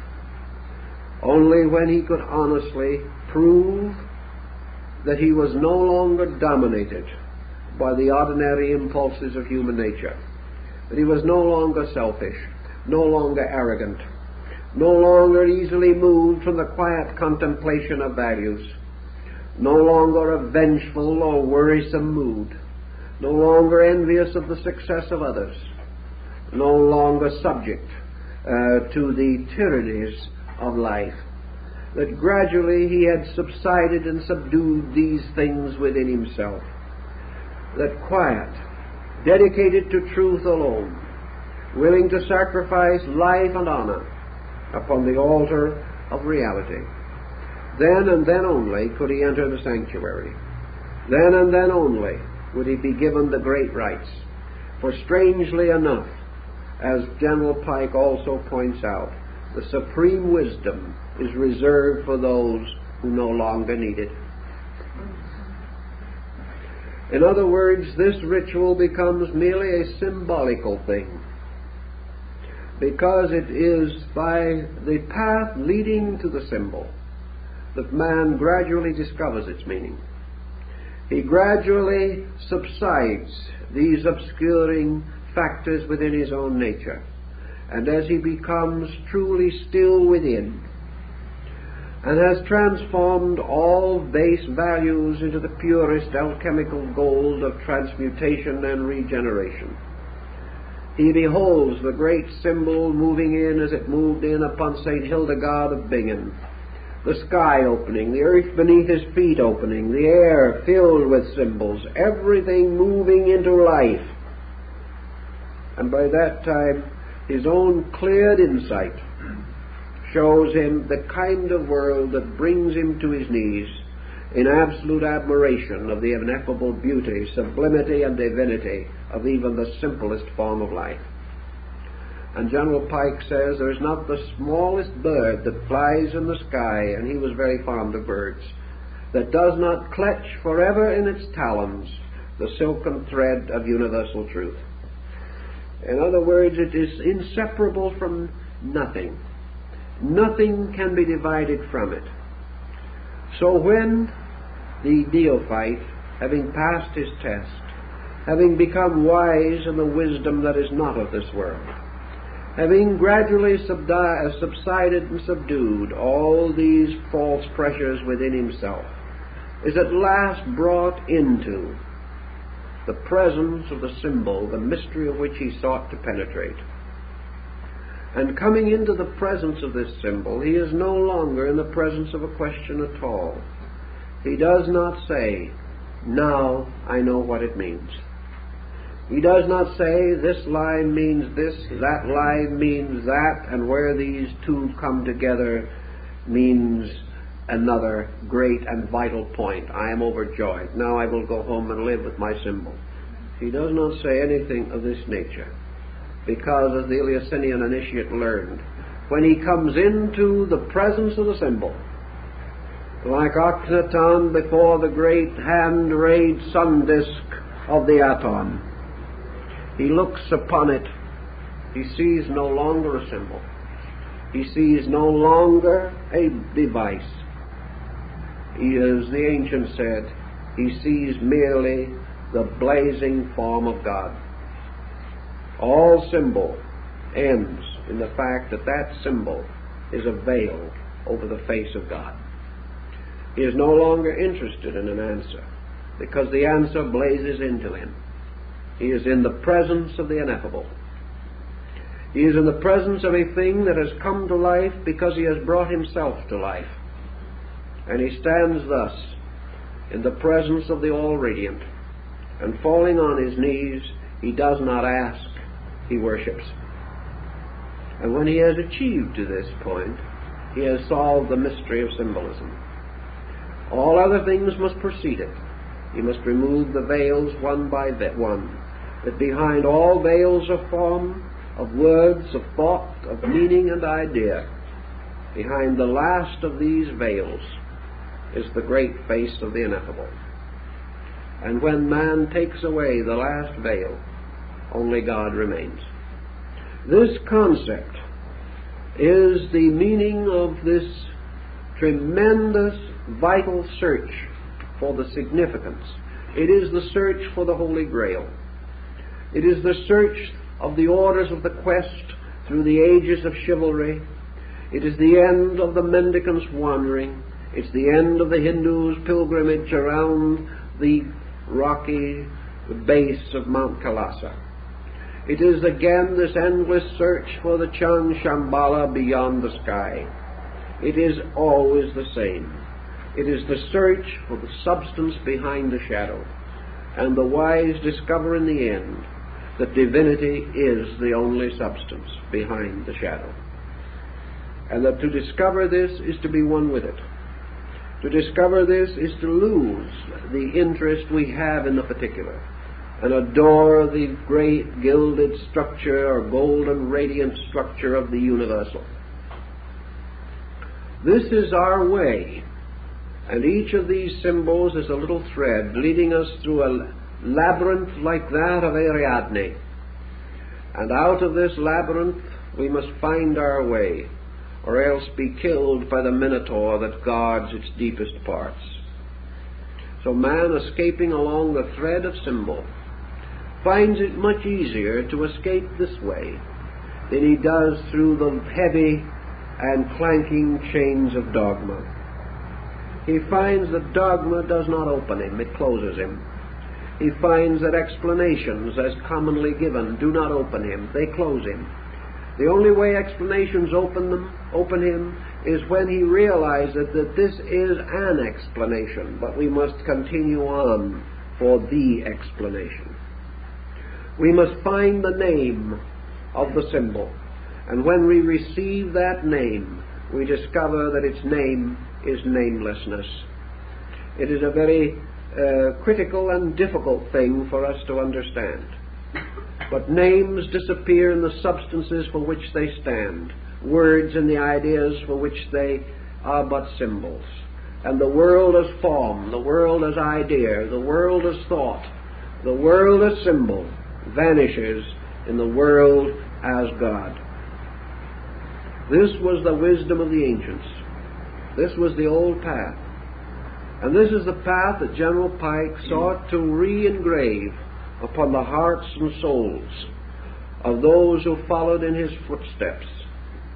Only when he could honestly prove that he was no longer dominated by the ordinary impulses of human nature, that he was no longer selfish, no longer arrogant, no longer easily moved from the quiet contemplation of values, no longer a vengeful or worrisome mood, no longer envious of the success of others, no longer subject to the tyrannies of life, that gradually he had subsided and subdued these things within himself, that quiet, dedicated to truth alone, willing to sacrifice life and honor upon the altar of reality, then and then only could he enter the sanctuary. Then and then only would he be given the great rites. For strangely enough, as General Pike also points out, the supreme wisdom is reserved for those who no longer need it. In other words, this ritual becomes merely a symbolical thing, because it is by the path leading to the symbol that man gradually discovers its meaning. He gradually subsides these obscuring factors within his own nature, and as he becomes truly still within, and has transformed all base values into the purest alchemical gold of transmutation and regeneration, he beholds the great symbol moving in as it moved in upon St. Hildegard of Bingen, the sky opening, the earth beneath his feet opening, the air filled with symbols, everything moving into life. And by that time, his own cleared insight shows him the kind of world that brings him to his knees in absolute admiration of the ineffable beauty, sublimity, and divinity of even the simplest form of life. And General Pike says there is not the smallest bird that flies in the sky, and he was very fond of birds, that does not clutch forever in its talons the silken thread of universal truth. In other words, it is inseparable from nothing. Nothing can be divided from it. So when the neophyte, having passed his test, having become wise in the wisdom that is not of this world, having gradually subsided and subdued all these false pressures within himself, is at last brought into the presence of the symbol, the mystery of which he sought to penetrate. And coming into the presence of this symbol, he is no longer in the presence of a question at all. He does not say, "Now I know what it means." He does not say, "This line means this, that line means that, and where these two come together means another great and vital point. I am overjoyed. Now I will go home and live with my symbol." He does not say anything of this nature, because, as the Eleusinian initiate learned, when he comes into the presence of the symbol, like Akhenaton before the great hand-rayed sun disk of the Aton, he looks upon it. He sees no longer a symbol. He sees no longer a device. He, as the ancient said, he sees merely the blazing form of God. All symbol ends in the fact that that symbol is a veil over the face of God. He is no longer interested in an answer, because the answer blazes into him. He is in the presence of the ineffable. He is in the presence of a thing that has come to life because he has brought himself to life. And he stands thus in the presence of the all-radiant, and falling on his knees, he does not ask, he worships. And when he has achieved to this point, he has solved the mystery of symbolism. All other things must precede it. He must remove the veils one by one, that behind all veils of form, of words, of thought, of meaning and idea, behind the last of these veils is the great face of the ineffable. And when man takes away the last veil, only God remains. This concept is the meaning of this tremendous, vital search for the significance. It is the search for the Holy Grail. It is the search of the orders of the quest through the ages of chivalry. It is the end of the mendicant's wandering. It's the end of the Hindu's pilgrimage around the rocky base of Mount Kailasa. It is again this endless search for the Chand Shambhala beyond the sky. It is always the same. It is the search for the substance behind the shadow, and the wise discover in the end that divinity is the only substance behind the shadow, and that to discover this is to be one with it. To discover this is to lose the interest we have in the particular, and adore the great gilded structure or golden radiant structure of the universal. This is our way, and each of these symbols is a little thread leading us through a labyrinth like that of Ariadne. And out of this labyrinth we must find our way, or else be killed by the minotaur that guards its deepest parts. So man, escaping along the thread of symbol, finds it much easier to escape this way than he does through the heavy and clanking chains of dogma. He finds that dogma does not open him, it closes him. He finds that explanations, as commonly given, do not open him, they close him. The only way explanations open him is when he realizes that this is an explanation, but we must continue on for the explanation. We must find the name of the symbol, and when we receive that name, we discover that its name is namelessness. It is a very critical and difficult thing for us to understand. But names disappear in the substances for which they stand, words in the ideas for which they are but symbols. And the world as form, the world as idea, the world as thought, the world as symbol vanishes in the world as God. This was the wisdom of the ancients. This was the old path. And this is the path that General Pike sought to re-engrave upon the hearts and souls of those who followed in his footsteps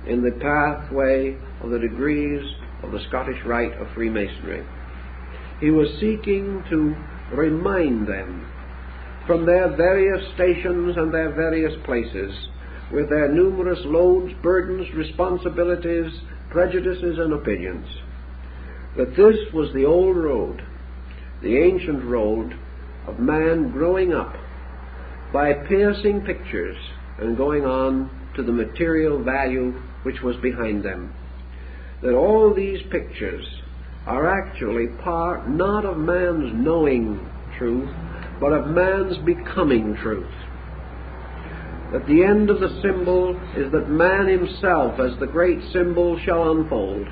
in the pathway of the degrees of the Scottish Rite of Freemasonry. He was seeking to remind them from their various stations and their various places, with their numerous loads, burdens, responsibilities, prejudices, and opinions, that this was the old road, the ancient road of man growing up by piercing pictures and going on to the material value which was behind them. That all these pictures are actually part not of man's knowing truth, but of man's becoming truth. That the end of the symbol is that man himself, as the great symbol, shall unfold.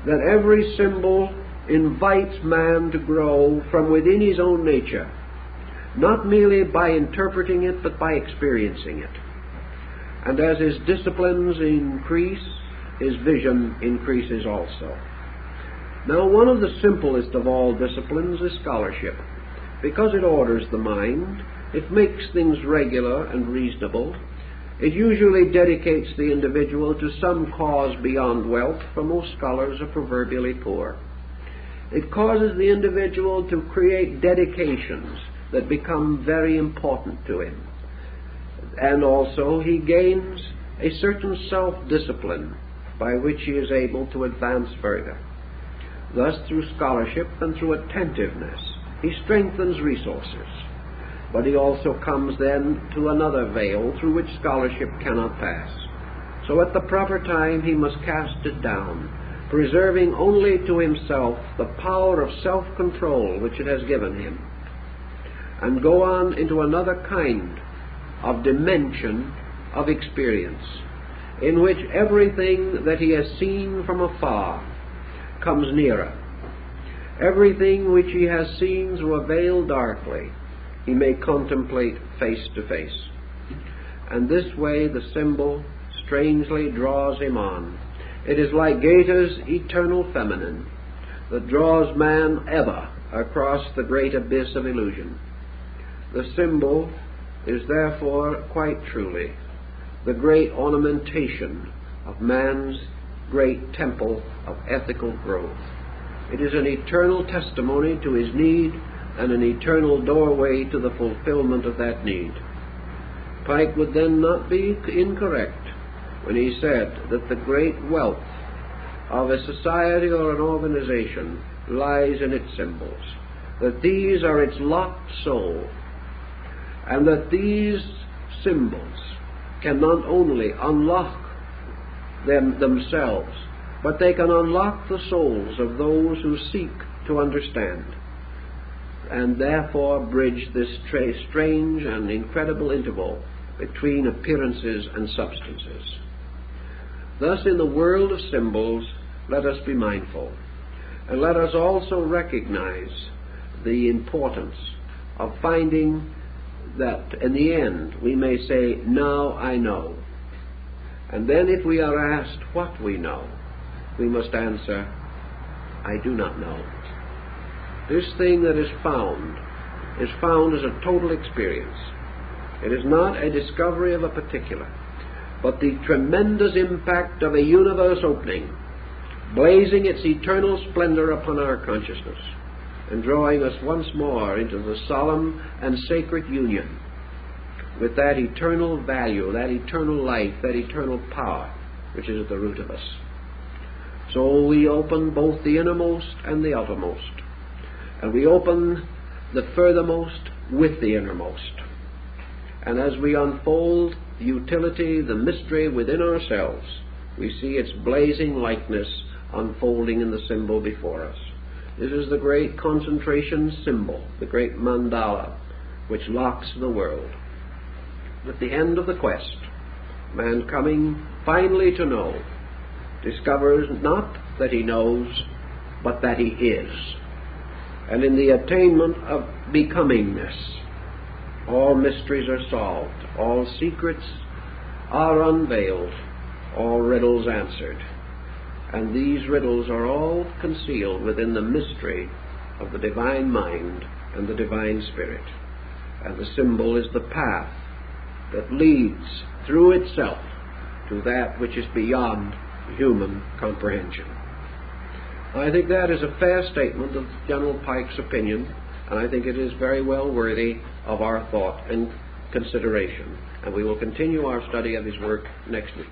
That every symbol invites man to grow from within his own nature, not merely by interpreting it, but by experiencing it. And as his disciplines increase, his vision increases also. Now, one of the simplest of all disciplines is scholarship, because it orders the mind, it makes things regular and reasonable. It usually dedicates the individual to some cause beyond wealth, for most scholars are proverbially poor. It causes the individual to create dedications that become very important to him. And also he gains a certain self-discipline by which he is able to advance further. Thus, through scholarship and through attentiveness, he strengthens resources. But he also comes then to another veil through which scholarship cannot pass. So at the proper time he must cast it down, preserving only to himself the power of self-control which it has given him, and go on into another kind of dimension of experience, in which everything that he has seen from afar comes nearer. Everything which he has seen through a veil darkly, he may contemplate face to face. And this way the symbol strangely draws him on. It is like Goethe's eternal feminine that draws man ever across the great abyss of illusion. The symbol is therefore quite truly the great ornamentation of man's great temple of ethical growth. It is an eternal testimony to his need and an eternal doorway to the fulfillment of that need. Pike would then not be incorrect when he said that the great wealth of a society or an organization lies in its symbols, that these are its locked soul, and that these symbols can not only unlock them themselves, but they can unlock the souls of those who seek to understand, and therefore bridge this strange and incredible interval between appearances and substances. Thus, in the world of symbols, let us be mindful, and let us also recognize the importance of finding that in the end we may say, now I know. And then if we are asked what we know, we must answer, I do not know. This thing that is found as a total experience. It is not a discovery of a particular, but the tremendous impact of a universe opening, blazing its eternal splendor upon our consciousness, and drawing us once more into the solemn and sacred union with that eternal value, that eternal life, that eternal power which is at the root of us. So we open both the innermost and the outermost, and we open the furthermost with the innermost. And as we unfold the utility, the mystery within ourselves, we see its blazing likeness unfolding in the symbol before us. This is the great concentration symbol, the great mandala, which locks the world. At the end of the quest, man coming finally to know, discovers not that he knows, but that he is. And in the attainment of becomingness, all mysteries are solved, all secrets are unveiled, all riddles answered. And these riddles are all concealed within the mystery of the divine mind and the divine spirit. And the symbol is the path that leads through itself to that which is beyond human comprehension. I think that is a fair statement of General Pike's opinion, and I think it is very well worthy of our thought and consideration. And we will continue our study of his work next week.